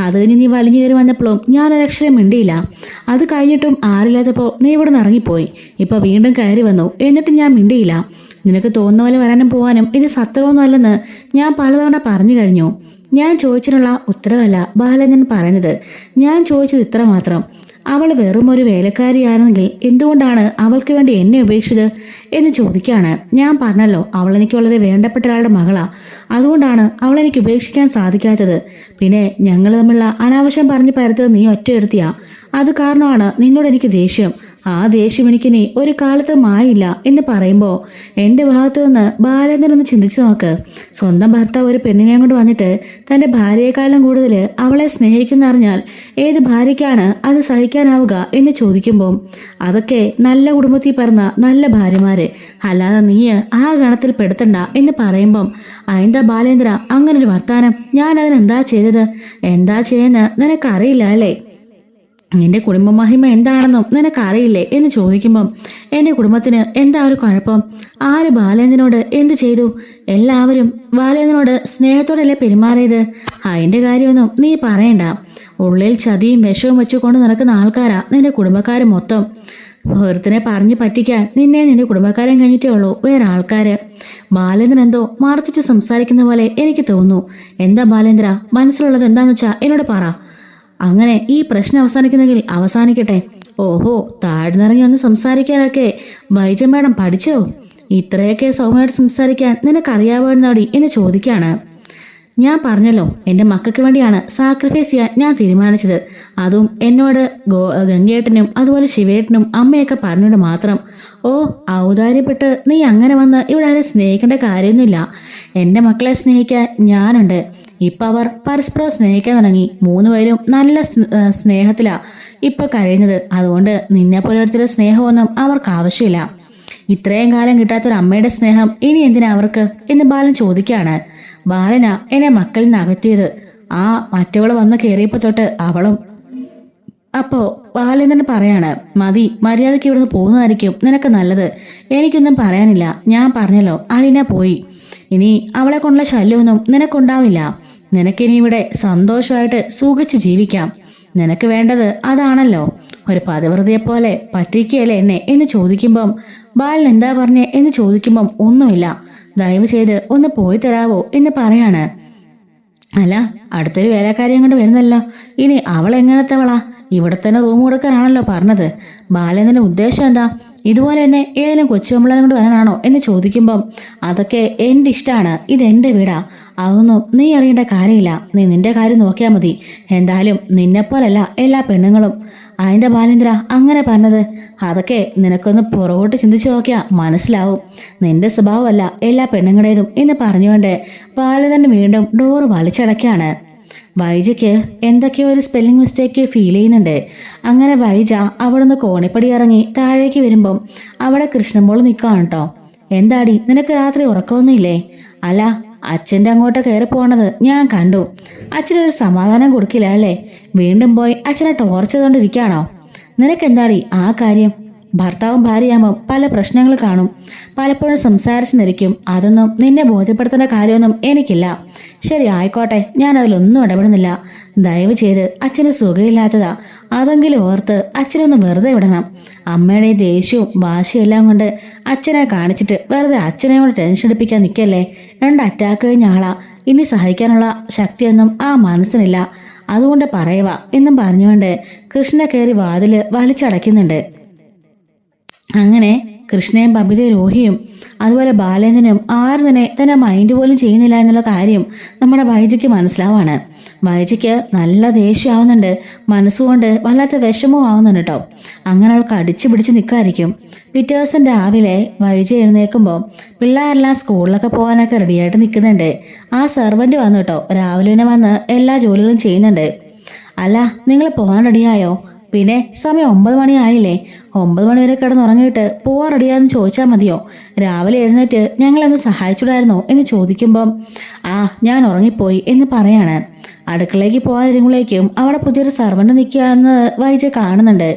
അത് കഴിഞ്ഞ് നീ വലിഞ്ഞു കയറി വന്നപ്പോഴും ഞാനൊരക്ഷരം മിണ്ടിയില്ല. അത് കഴിഞ്ഞിട്ടും ആരില്ലാത്തപ്പോൾ നീ ഇവിടെ നിന്ന് ഇറങ്ങിപ്പോയി. ഇപ്പൊ വീണ്ടും കയറി വന്നു, എന്നിട്ട് ഞാൻ മിണ്ടിയില്ല. നിനക്ക് തോന്നുന്ന പോലെ വരാനും പോവാനും ഇത് സത്രമൊന്നുമല്ലെന്ന് ഞാൻ പലതവണ പറഞ്ഞു കഴിഞ്ഞു. ഞാൻ ചോദിച്ചതിനുള്ള ഉത്തരവല്ല ബാലചന്ദ്രൻ പറയുന്നത്. ഞാൻ ചോദിച്ചത് ഇത്ര മാത്രം, അവൾ വെറും ഒരു വേലക്കാരിയാണെങ്കിൽ എന്തുകൊണ്ടാണ് അവൾക്ക് വേണ്ടി എന്നെ ഉപേക്ഷിച്ചത് എന്ന് ചോദിക്കുകയാണ്. ഞാൻ പറഞ്ഞല്ലോ, അവൾ എനിക്ക് വളരെ വേണ്ടപ്പെട്ട ഒരാളുടെ മകളാ. അതുകൊണ്ടാണ് അവൾ എനിക്ക് ഉപേക്ഷിക്കാൻ സാധിക്കാത്തത്. പിന്നെ ഞങ്ങൾ തമ്മിലുള്ള അനാവശ്യം പറഞ്ഞു പരത്തത് നീ ഒറ്റയെടുത്തിയാ. അത് കാരണമാണ് നിന്നോട് എനിക്ക് ദേഷ്യം. ആ ദേഷ്യം എനിക്കിനി ഒരു കാലത്തും ആയില്ല എന്ന് പറയുമ്പോൾ എൻ്റെ ഭാഗത്തു നിന്ന് ബാലേന്ദ്രൻ ഒന്ന് ചിന്തിച്ചു നോക്ക്. സ്വന്തം ഭർത്താവ് ഒരു പെണ്ണിനെ കൊണ്ട് വന്നിട്ട് തൻ്റെ ഭാര്യയെക്കാളും കൂടുതൽ അവളെ സ്നേഹിക്കുന്ന അറിഞ്ഞാൽ ഏത് ഭാര്യയ്ക്കാണ് അത് സഹിക്കാനാവുക എന്ന് ചോദിക്കുമ്പോൾ അതൊക്കെ നല്ല കുടുംബത്തിൽ പറഞ്ഞ നല്ല ഭാര്യമാര്, അല്ലാതെ നീ ആ ഗണത്തിൽ പെടുത്തണ്ട എന്ന് പറയുമ്പം എന്താ ബാലേന്ദ്ര അങ്ങനൊരു വർത്താനം? ഞാൻ അതിനെന്താ ചെയ്തത്? എന്താ ചെയ്യുന്ന നിനക്കറിയില്ല അല്ലേ? നിന്റെ കുടുംബ മഹിമ എന്താണെന്നും നിനക്കറിയില്ലേ എന്ന് ചോദിക്കുമ്പം എൻ്റെ കുടുംബത്തിന് എന്താ ഒരു കുഴപ്പം? ആര് ബാലേന്ദ്രനോട് എന്ത് ചെയ്തു? എല്ലാവരും ബാലേന്ദ്രനോട് സ്നേഹത്തോടല്ലേ പെരുമാറിയത്. അതിൻ്റെ കാര്യമൊന്നും നീ പറയണ്ട. ഉള്ളിൽ ചതിയും വിഷവും വെച്ചു കൊണ്ട് നടക്കുന്ന ആൾക്കാരാ നിന്റെ കുടുംബക്കാർ മൊത്തം. ഒരുത്തിനെ പറഞ്ഞു പറ്റിക്കാൻ നിന്നെ നിന്റെ കുടുംബക്കാരൻ കഴിഞ്ഞിട്ടേ ഉള്ളൂ വേറെ ആൾക്കാര്. ബാലേന്ദ്രൻ എന്തോ മറച്ചിട്ട് സംസാരിക്കുന്ന പോലെ എനിക്ക് തോന്നുന്നു. എന്താ ബാലേന്ദ്ര, മനസ്സിലുള്ളത് എന്താന്ന് വെച്ചാ എന്നോട് പറ. അങ്ങനെ ഈ പ്രശ്നം അവസാനിക്കുന്നെങ്കിൽ അവസാനിക്കട്ടെ. ഓഹോ, താഴ്ന്നിറങ്ങി ഒന്ന് സംസാരിക്കാനൊക്കെ വൈജ മേഡം പഠിച്ചോ? ഇത്രയൊക്കെ സൗമ്യമായിട്ട് സംസാരിക്കാൻ നിനക്കറിയാവുന്നതാടി എന്ന് ചോദിക്കാണ്. ഞാൻ പറഞ്ഞല്ലോ, എൻ്റെ മക്കൾക്ക് വേണ്ടിയാണ് സാക്രിഫൈസ് ചെയ്യാൻ ഞാൻ തീരുമാനിച്ചത്. അതും എന്നോട് ഗംഗേട്ടനും അതുപോലെ ശിവേട്ടനും അമ്മയൊക്കെ പറഞ്ഞോണ്ട് മാത്രം. ഓ, ഔദാര്യപ്പെട്ട് നീ അങ്ങനെ വന്ന് ഇവിടെ ആരെ സ്നേഹിക്കേണ്ട കാര്യമൊന്നുമില്ല. എൻ്റെ മക്കളെ സ്നേഹിക്കാൻ ഞാനുണ്ട്. ഇപ്പം അവർ പരസ്പരം സ്നേഹിക്കാൻ തുടങ്ങി. 3 പേരും നല്ല സ്നേഹത്തിലാ ഇപ്പം കഴിയുന്നത്. അതുകൊണ്ട് നിന്നെപ്പോലെ ഒരുത്തരുടെ സ്നേഹമൊന്നും അവർക്ക് ആവശ്യമില്ല. ഇത്രയും കാലം കിട്ടാത്തൊരു അമ്മയുടെ സ്നേഹം ഇനി എന്തിനാ അവർക്ക് എന്ന് ബാലൻ ചോദിക്കുകയാണ്. ബാലനാ എന്നെ മക്കളിൽ നിന്ന് അകറ്റിയത്. ആ മറ്റവള് വന്ന് കയറിയപ്പോ തൊട്ട് അവളും. അപ്പോ ബാലേന്ദ്രൻ പറയാണ്, മതി, മര്യാദയ്ക്ക് ഇവിടുന്ന് പോകുന്നതായിരിക്കും നിനക്ക് നല്ലത്. എനിക്കൊന്നും പറയാനില്ല. ഞാൻ പറഞ്ഞല്ലോ, അലീന പോയി. ഇനി അവളെ കൊണ്ടുള്ള ശല്യമൊന്നും നിനക്കുണ്ടാവില്ല. നിനക്കിനി ഇവിടെ സന്തോഷമായിട്ട് സുഖിച്ച് ജീവിക്കാം. നിനക്ക് വേണ്ടത് അതാണല്ലോ. ഒരു പതിവ്രതയെ പോലെ പറ്റിക്കുകയല്ലേ എന്നെ എന്ന് ചോദിക്കുമ്പം ബാലൻ എന്താ പറഞ്ഞേ എന്ന് ചോദിക്കുമ്പം ഒന്നുമില്ല, ദയവ് ചെയ്ത് ഒന്ന് പോയി തരാവോ എന്ന് പറയാണ്. അല്ല, അടുത്തൊരു വേലക്കാരിയും കൊണ്ട് വരുന്നല്ലോ. ഇനി അവൾ എങ്ങനത്തെവളാ? ഇവിടെ തന്നെ റൂം കൊടുക്കാനാണല്ലോ പറഞ്ഞത്. ബാലേന്ദ്രന്റെ ഉദ്ദേശം എന്താ? ഇതുപോലെ തന്നെ ഏതെങ്കിലും കൊച്ചുമ്പളനും കൊണ്ട് വരാനാണോ എന്ന് ചോദിക്കുമ്പം അതൊക്കെ എൻ്റെ ഇഷ്ടമാണ്. ഇതെൻ്റെ വീടാ. അതൊന്നും നീ അറിയേണ്ട കാര്യമില്ല. നീ നിന്റെ കാര്യം നോക്കിയാൽ മതി. എന്തായാലും നിന്നെപ്പോലല്ല എല്ലാ പെണ്ണുങ്ങളും. അതിൻ്റെ ബാലേന്ദ്ര അങ്ങനെ പറഞ്ഞത്? അതൊക്കെ നിനക്കൊന്ന് പുറകോട്ട് ചിന്തിച്ചു നോക്കിയാൽ മനസ്സിലാവും. നിന്റെ സ്വഭാവമല്ല എല്ലാ പെണ്ണുങ്ങളുടേതും എന്ന് പറഞ്ഞുകൊണ്ട് ബാലേന്ദ്രൻ വീണ്ടും ഡോറ് വലിച്ചടയ്ക്കാണ്. വൈജയ്ക്ക് എന്തൊക്കെയോ ഒരു സ്പെല്ലിംഗ് മിസ്റ്റേക്ക് ഫീൽ ചെയ്യുന്നുണ്ട്. അങ്ങനെ വൈജ അവിടുന്ന് കോണിപ്പടി ഇറങ്ങി താഴേക്ക് വരുമ്പം അവിടെ കൃഷ്ണമോള് നിൽക്കുകയാണ് കേട്ടോ. എന്താടി, നിനക്ക് രാത്രി ഉറക്കമൊന്നുമില്ലേ? അല്ല, അച്ഛൻ്റെ അങ്ങോട്ട് കയറി പോണത് ഞാൻ കണ്ടു. അച്ഛനൊരു സമാധാനം കൊടുക്കില്ല അല്ലേ? വീണ്ടും പോയി അച്ഛനെ ടോർച്ച് ചെയ്തുകൊണ്ടിരിക്കുകയാണോ? നിനക്കെന്താടി ആ കാര്യം? ഭർത്താവും ഭാര്യയാകുമ്പം പല പ്രശ്നങ്ങൾ കാണും. പലപ്പോഴും സംസാരിച്ച് നിൽക്കും. അതൊന്നും നിന്നെ ബോധ്യപ്പെടുത്തേണ്ട കാര്യമൊന്നും എനിക്കില്ല. ശരി, ആയിക്കോട്ടെ, ഞാൻ അതിലൊന്നും ഇടപെടുന്നില്ല. ദയവ് ചെയ്ത് അച്ഛന് സുഖമില്ലാത്തതാ. അതെങ്കിലും ഓർത്ത് അച്ഛനൊന്ന് വെറുതെ വിടണം. അമ്മയുടെ ദേഷ്യവും വാശിയും എല്ലാം കൊണ്ട് അച്ഛനെ കാണിച്ചിട്ട് വെറുതെ അച്ഛനെ കൊണ്ട് ടെൻഷൻ എടുപ്പിക്കാൻ നിൽക്കല്ലേ. 2 അറ്റാക്ക് കഴിഞ്ഞ ആളാ. ഇനി സഹിക്കാനുള്ള ശക്തിയൊന്നും ആ മനസ്സിനില്ല. അതുകൊണ്ട് പറയുക എന്നും പറഞ്ഞുകൊണ്ട് കൃഷ്ണ കയറി വാതില് വലിച്ചടയ്ക്കുന്നുണ്ട്. അങ്ങനെ കൃഷ്ണയും ബബിതയും രോഹിയും അതുപോലെ ബാലേന്ദ്രനും ആരും തന്നെ മൈൻഡ് പോലും ചെയ്യുന്നില്ല എന്നുള്ള കാര്യം നമ്മുടെ വൈജയ്ക്ക് മനസ്സിലാവാണ്. വൈജയ്ക്ക് നല്ല ദേഷ്യമാവുന്നുണ്ട്. മനസ്സുകൊണ്ട് വല്ലാത്ത വിഷമവും ആവുന്നുണ്ട് കേട്ടോ. അങ്ങനെ അവൾക്ക് അടിച്ചു പിടിച്ച് നിൽക്കായിരിക്കും. പിറ്റേ ദിവസം രാവിലെ വൈജ എഴുന്നേൽക്കുമ്പോൾ പിള്ളേരെല്ലാം സ്കൂളിലൊക്കെ പോകാനൊക്കെ റെഡിയായിട്ട് നിൽക്കുന്നുണ്ട്. ആ സെർവൻറ്റ് വന്നു കേട്ടോ. രാവിലെ തന്നെ വന്ന് എല്ലാ ജോലികളും ചെയ്യുന്നുണ്ട്. അല്ല, നിങ്ങൾ പോകാൻ റെഡിയായോ? പിന്നെ സമയം 9 മണിയായില്ലേ, 9 മണി വരെ കിടന്നുറങ്ങിയിട്ട് പോവാൻ റെഡിയാന്ന് ചോദിച്ചാൽ മതിയോ? രാവിലെ എഴുന്നേറ്റ് ഞങ്ങളെന്ന് സഹായിച്ചിടായിരുന്നോ എന്ന് ചോദിക്കുമ്പം ഞാൻ ഉറങ്ങിപ്പോയി എന്ന് പറയാണ്. അടുക്കളയിലേക്ക് പോകാനിരുമ്പോഴേക്കും അവിടെ പുതിയൊരു സർവന്റ് നിൽക്കുകയെന്ന് വൈജ കാണുന്നുണ്ട്.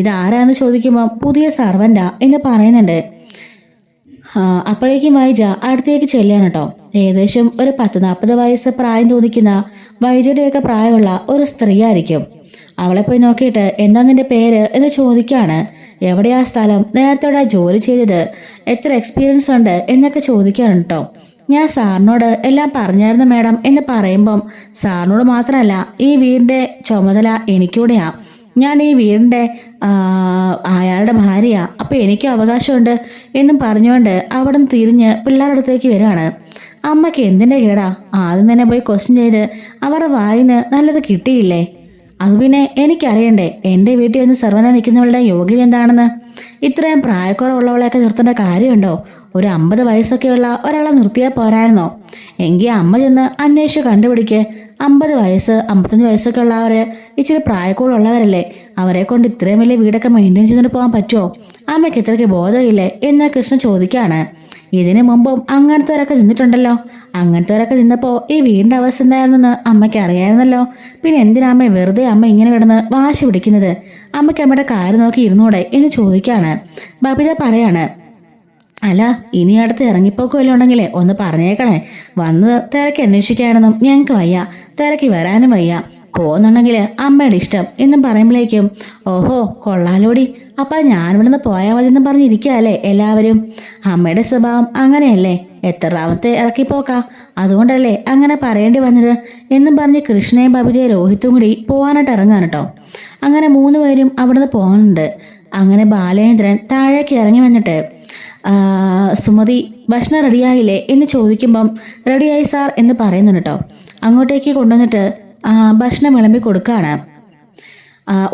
ഇതാരാന്ന് ചോദിക്കുമ്പം പുതിയ സർവന്റാ എന്ന് പറയുന്നുണ്ട്. അപ്പോഴേക്കും വൈജ അടുത്തേക്ക് ചെല്ലാണ് കേട്ടോ. ഏകദേശം ഒരു 10-40 വയസ്സ് പ്രായം തോന്നിക്കുന്ന വൈജയുടെയൊക്കെ പ്രായമുള്ള ഒരു സ്ത്രീ ആയിരിക്കും. അവളെ പോയി നോക്കിയിട്ട് എന്താ നിന്റെ പേര് എന്ന് ചോദിക്കാണ്. എവിടെയാ സ്ഥലം, നേരത്തെ ജോലി ചെയ്തത്, എത്ര എക്സ്പീരിയൻസ് ഉണ്ട് എന്നൊക്കെ ചോദിക്കാണ് കേട്ടോ. ഞാൻ സാറിനോട് എല്ലാം പറഞ്ഞായിരുന്നു മാഡം എന്ന് പറയുമ്പം സാറിനോട് മാത്രമല്ല ഈ വീടിന്റെ ചുമതല എനിക്കൂടെയാ. ഞാൻ ഈ വീടിന്റെ അയാളുടെ ഭാര്യയാ, അപ്പൊ എനിക്കും അവകാശമുണ്ട് എന്നും പറഞ്ഞുകൊണ്ട് അവിടെ നിന്ന് തിരിഞ്ഞ് പിള്ളേരുടെ അടുത്തേക്ക് വരികയാണ്. അമ്മയ്ക്ക് എന്തിന്റെ കേടാ? ആദ്യം തന്നെ പോയി ക്വസ്റ്റ്യൻ ചെയ്ത് അവരുടെ വായിന്ന് നല്ലത് കിട്ടിയില്ലേ? അത് പിന്നെ എനിക്കറിയണ്ടേ എൻ്റെ വീട്ടിൽ ഒന്ന് സർവന നിൽക്കുന്നവളുടെ യോഗ്യത എന്താണെന്ന്? ഇത്രയും പ്രായക്കുറവുള്ളവളെയൊക്കെ നിർത്തേണ്ട കാര്യമുണ്ടോ? ഒരു 50 വയസ്സൊക്കെയുള്ള ഒരാളെ നിർത്തിയാൽ പോരായിരുന്നോ? എങ്കിൽ അമ്മ ചെന്ന് അന്വേഷിച്ച് കണ്ടുപിടിക്ക്. 50 വയസ്സ് 55 വയസ്സൊക്കെ ഉള്ളവര് ഇച്ചിരി പ്രായക്കൂടുള്ളവരല്ലേ, അവരെ കൊണ്ട് ഇത്രയും വലിയ വീടൊക്കെ മെയിൻറ്റെയിൻ ചെയ്തുകൊണ്ട് പോകാൻ പറ്റുമോ? അമ്മയ്ക്ക് ഇത്രയ്ക്ക് ബോധമില്ലേ എന്ന് കൃഷ്ണൻ ചോദിക്കാണ്. ഇതിനു മുമ്പും അങ്ങനത്തെവരൊക്കെ നിന്നിട്ടുണ്ടല്ലോ. അങ്ങനത്തെവരൊക്കെ നിന്നപ്പോൾ ഈ വീടിന്റെ അവസ്ഥ എന്തായിരുന്നെന്ന് അമ്മയ്ക്ക് അറിയാമായിരുന്നല്ലോ. പിന്നെ എന്തിനാ അമ്മ വെറുതെ അമ്മ ഇങ്ങനെ കിടന്ന് വാശി പിടിക്കുന്നത്? അമ്മയ്ക്ക് അമ്മയുടെ കാര്യം നോക്കി ഇരുന്നൂടെ എന്ന് ചോദിക്കാണ്. ബബിത പറയാണ്, അല്ല ഇനി അടുത്ത് ഇറങ്ങിപ്പോക്കോ വല്ലതും ഉണ്ടെങ്കിലേ ഒന്ന് പറഞ്ഞേക്കണേ. വന്ന് തിരക്കി അന്വേഷിക്കാനൊന്നും ഞങ്ങൾക്ക് വയ്യ, തിരക്കി വരാനും വയ്യ. പോകുന്നുണ്ടെങ്കിൽ അമ്മയുടെ ഇഷ്ടം എന്നും പറയുമ്പോഴേക്കും ഓഹോ കൊള്ളാലോടി, അപ്പൊ ഞാനിവിടുന്ന് പോയാൽ മതി എന്നും പറഞ്ഞിരിക്കുകയല്ലേ എല്ലാവരും. അമ്മയുടെ സ്വഭാവം അങ്ങനെയല്ലേ, എത്രാമത്തെ ഇറക്കിപ്പോക്കാ, അതുകൊണ്ടല്ലേ അങ്ങനെ പറയേണ്ടി വന്നത് എന്നും പറഞ്ഞ് കൃഷ്ണയും ബബിതയും രോഹിത്തും കൂടി പോകാനായിട്ട് ഇറങ്ങാൻ കേട്ടോ. അങ്ങനെ 3 പേരും അവിടുന്ന് പോകുന്നുണ്ട്. അങ്ങനെ ബാലേന്ദ്രൻ താഴേക്ക് ഇറങ്ങി വന്നിട്ട് സുമതി ഭക്ഷണം റെഡിയായില്ലേ എന്ന് ചോദിക്കുമ്പം റെഡിയായി സാർ എന്ന് പറയുന്നുണ്ട് കേട്ടോ. അങ്ങോട്ടേക്ക് കൊണ്ടുവന്നിട്ട് ഭക്ഷണം വിളമ്പി കൊടുക്കുകയാണ്.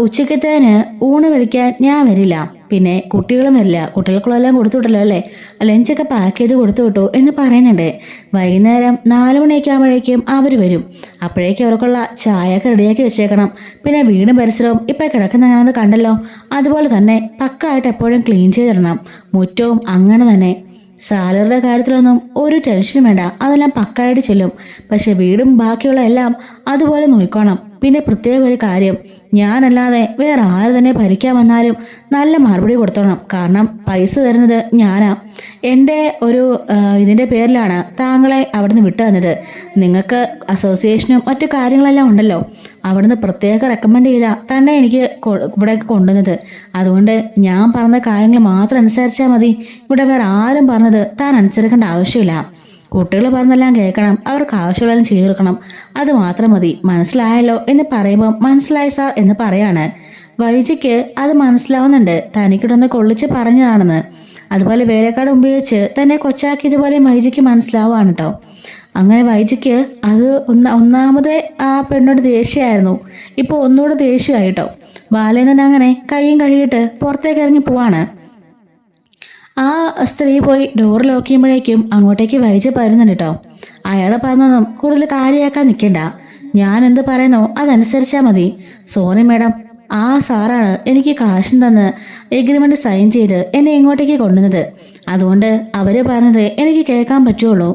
ഉച്ചക്കത്തേന് ഊണ് കഴിക്കാൻ ഞാൻ വരില്ല, പിന്നെ കുട്ടികളും വരില്ല, കുട്ടികൾക്കുള്ളതെല്ലാം കൊടുത്തു വിട്ടല്ലോ അല്ലേ, ലഞ്ചൊക്കെ പാക്ക് ചെയ്ത് കൊടുത്തു വിട്ടു എന്ന് പറയുന്നുണ്ട്. വൈകുന്നേരം 4 മണിയൊക്കെ ആകുമ്പോഴേക്കും അവർ വരും. അപ്പോഴേക്കും അവർക്കുള്ള ചായയൊക്കെ റെഡിയാക്കി വെച്ചേക്കണം. പിന്നെ വീടും പരിസരവും ഇപ്പം കിടക്കുന്ന അങ്ങനെയെന്ന് കണ്ടല്ലോ, അതുപോലെ തന്നെ പക്കായിട്ട് എപ്പോഴും ക്ലീൻ ചെയ്തിടണം. മുറ്റവും അങ്ങനെ തന്നെ. സാലറിയുടെ കാര്യത്തിലൊന്നും ഒരു ടെൻഷനും വേണ്ട, അതെല്ലാം പക്കായിട്ട് ചെല്ലും. പക്ഷെ വീടും ബാക്കിയുള്ള എല്ലാം അതുപോലെ നോക്കണം. പിന്നെ പ്രത്യേക ഒരു കാര്യം, ഞാനല്ലാതെ വേറെ ആര് തന്നെ ഭരിക്കാൻ വന്നാലും നല്ല മറുപടി കൊടുത്തോണം. കാരണം പൈസ തരുന്നത് ഞാനാ. എൻ്റെ ഒരു ഇതിൻ്റെ പേരിലാണ് താങ്കളെ അവിടുന്ന് വിട്ടു തന്നത്. നിങ്ങൾക്ക് അസോസിയേഷനും മറ്റു കാര്യങ്ങളെല്ലാം ഉണ്ടല്ലോ, അവിടുന്ന് പ്രത്യേക റെക്കമെൻഡ് ചെയ്താൽ തന്നെ എനിക്ക് ഇവിടേക്ക് കൊണ്ടുവന്നത്. അതുകൊണ്ട് ഞാൻ പറഞ്ഞ കാര്യങ്ങൾ മാത്രം അനുസരിച്ചാൽ മതി. ഇവിടെ വേറെ ആരും പറഞ്ഞത് താൻ അനുസരിക്കേണ്ട ആവശ്യമില്ല. കുട്ടികൾ പറഞ്ഞെല്ലാം കേൾക്കണം, അവർക്ക് ആവശ്യമുള്ളതെല്ലാം ചെയ്തു കൊടുക്കണം, അത് മാത്രം മതി. മനസ്സിലായല്ലോ എന്ന് പറയുമ്പോൾ മനസ്സിലായി സാർ എന്ന് പറയാണ്. വൈജിക്ക് അത് മനസ്സിലാവുന്നുണ്ട്, തനിക്കിട്ടൊന്ന് കൊള്ളിച്ച് പറഞ്ഞതാണെന്ന്. അതുപോലെ വേലക്കാട് ഉപയോഗിച്ച് തന്നെ കൊച്ചാക്കിയതുപോലെ വൈജിക്ക് മനസ്സിലാവുകയാണ് കേട്ടോ. അങ്ങനെ വൈജിക്ക് അത് ഒന്നാമത് ആ പെണ്ണോട് ദേഷ്യമായിരുന്നു, ഇപ്പോൾ ഒന്നുകൂടെ ദേഷ്യമായിട്ടോ. ബാലേന്ദ്രൻ അങ്ങനെ കൈയും കഴുകിയിട്ട് പുറത്തേക്ക് ഇറങ്ങി പോവാണ്. ആ സ്ത്രീ പോയി ഡോർ ലോക്ക് ചെയ്യുമ്പോഴേക്കും അങ്ങോട്ടേക്ക് വൈജ വരുന്നുണ്ട് കേട്ടോ. അയാൾ പറഞ്ഞതൊന്നും കൂടുതൽ കാര്യമാക്കാൻ നിൽക്കണ്ട, ഞാൻ എന്ത് പറയുന്നോ അതനുസരിച്ചാൽ മതി. സോറി മാഡം, ആ സാറാണ് എനിക്ക് കാശും തന്ന് എഗ്രിമെന്റ് സൈൻ ചെയ്ത് എന്നെ ഇങ്ങോട്ടേക്ക് കൊണ്ടുവന്നത്. അതുകൊണ്ട് അവര് പറഞ്ഞത് എനിക്ക് കേൾക്കാൻ പറ്റുള്ളൂ.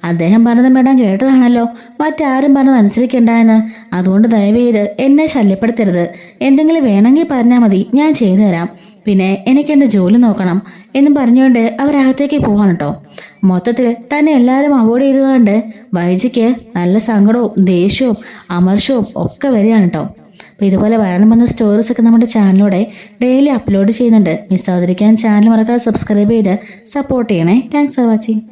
അദ്ദേഹം പറഞ്ഞത് മാഡം കേട്ടതാണല്ലോ, മറ്റാരും പറഞ്ഞത് അനുസരിക്കണ്ട എന്ന്. അതുകൊണ്ട് ദയവ് ചെയ്ത് എന്നെ ശല്യപ്പെടുത്തരുത്. എന്തെങ്കിലും വേണമെങ്കിൽ പറഞ്ഞാൽ മതി, ഞാൻ ചെയ്തു തരാം. പിന്നെ എനിക്ക് എൻ്റെ ജോലി നോക്കണം എന്നും പറഞ്ഞുകൊണ്ട് അവരകത്തേക്ക് പോവാണ് കേട്ടോ. മൊത്തത്തിൽ തന്നെ എല്ലാവരും അവോയ്ഡ് ചെയ്തതുകൊണ്ട് വൈജിക്ക് നല്ല സങ്കടവും ദേഷ്യവും അമർഷവും ഒക്കെ വരികയാണ് കേട്ടോ. അപ്പോൾ ഇതുപോലെ വരണം വന്ന സ്റ്റോറീസൊക്കെ നമ്മുടെ ചാനലിലൂടെ ഡെയിലി അപ്ലോഡ് ചെയ്യുന്നുണ്ട്. മിസ്സാതിരിക്കാൻ ചാനൽ മറക്കാതെ സബ്സ്ക്രൈബ് ചെയ്ത് സപ്പോർട്ട് ചെയ്യണേ. Thanks for watching.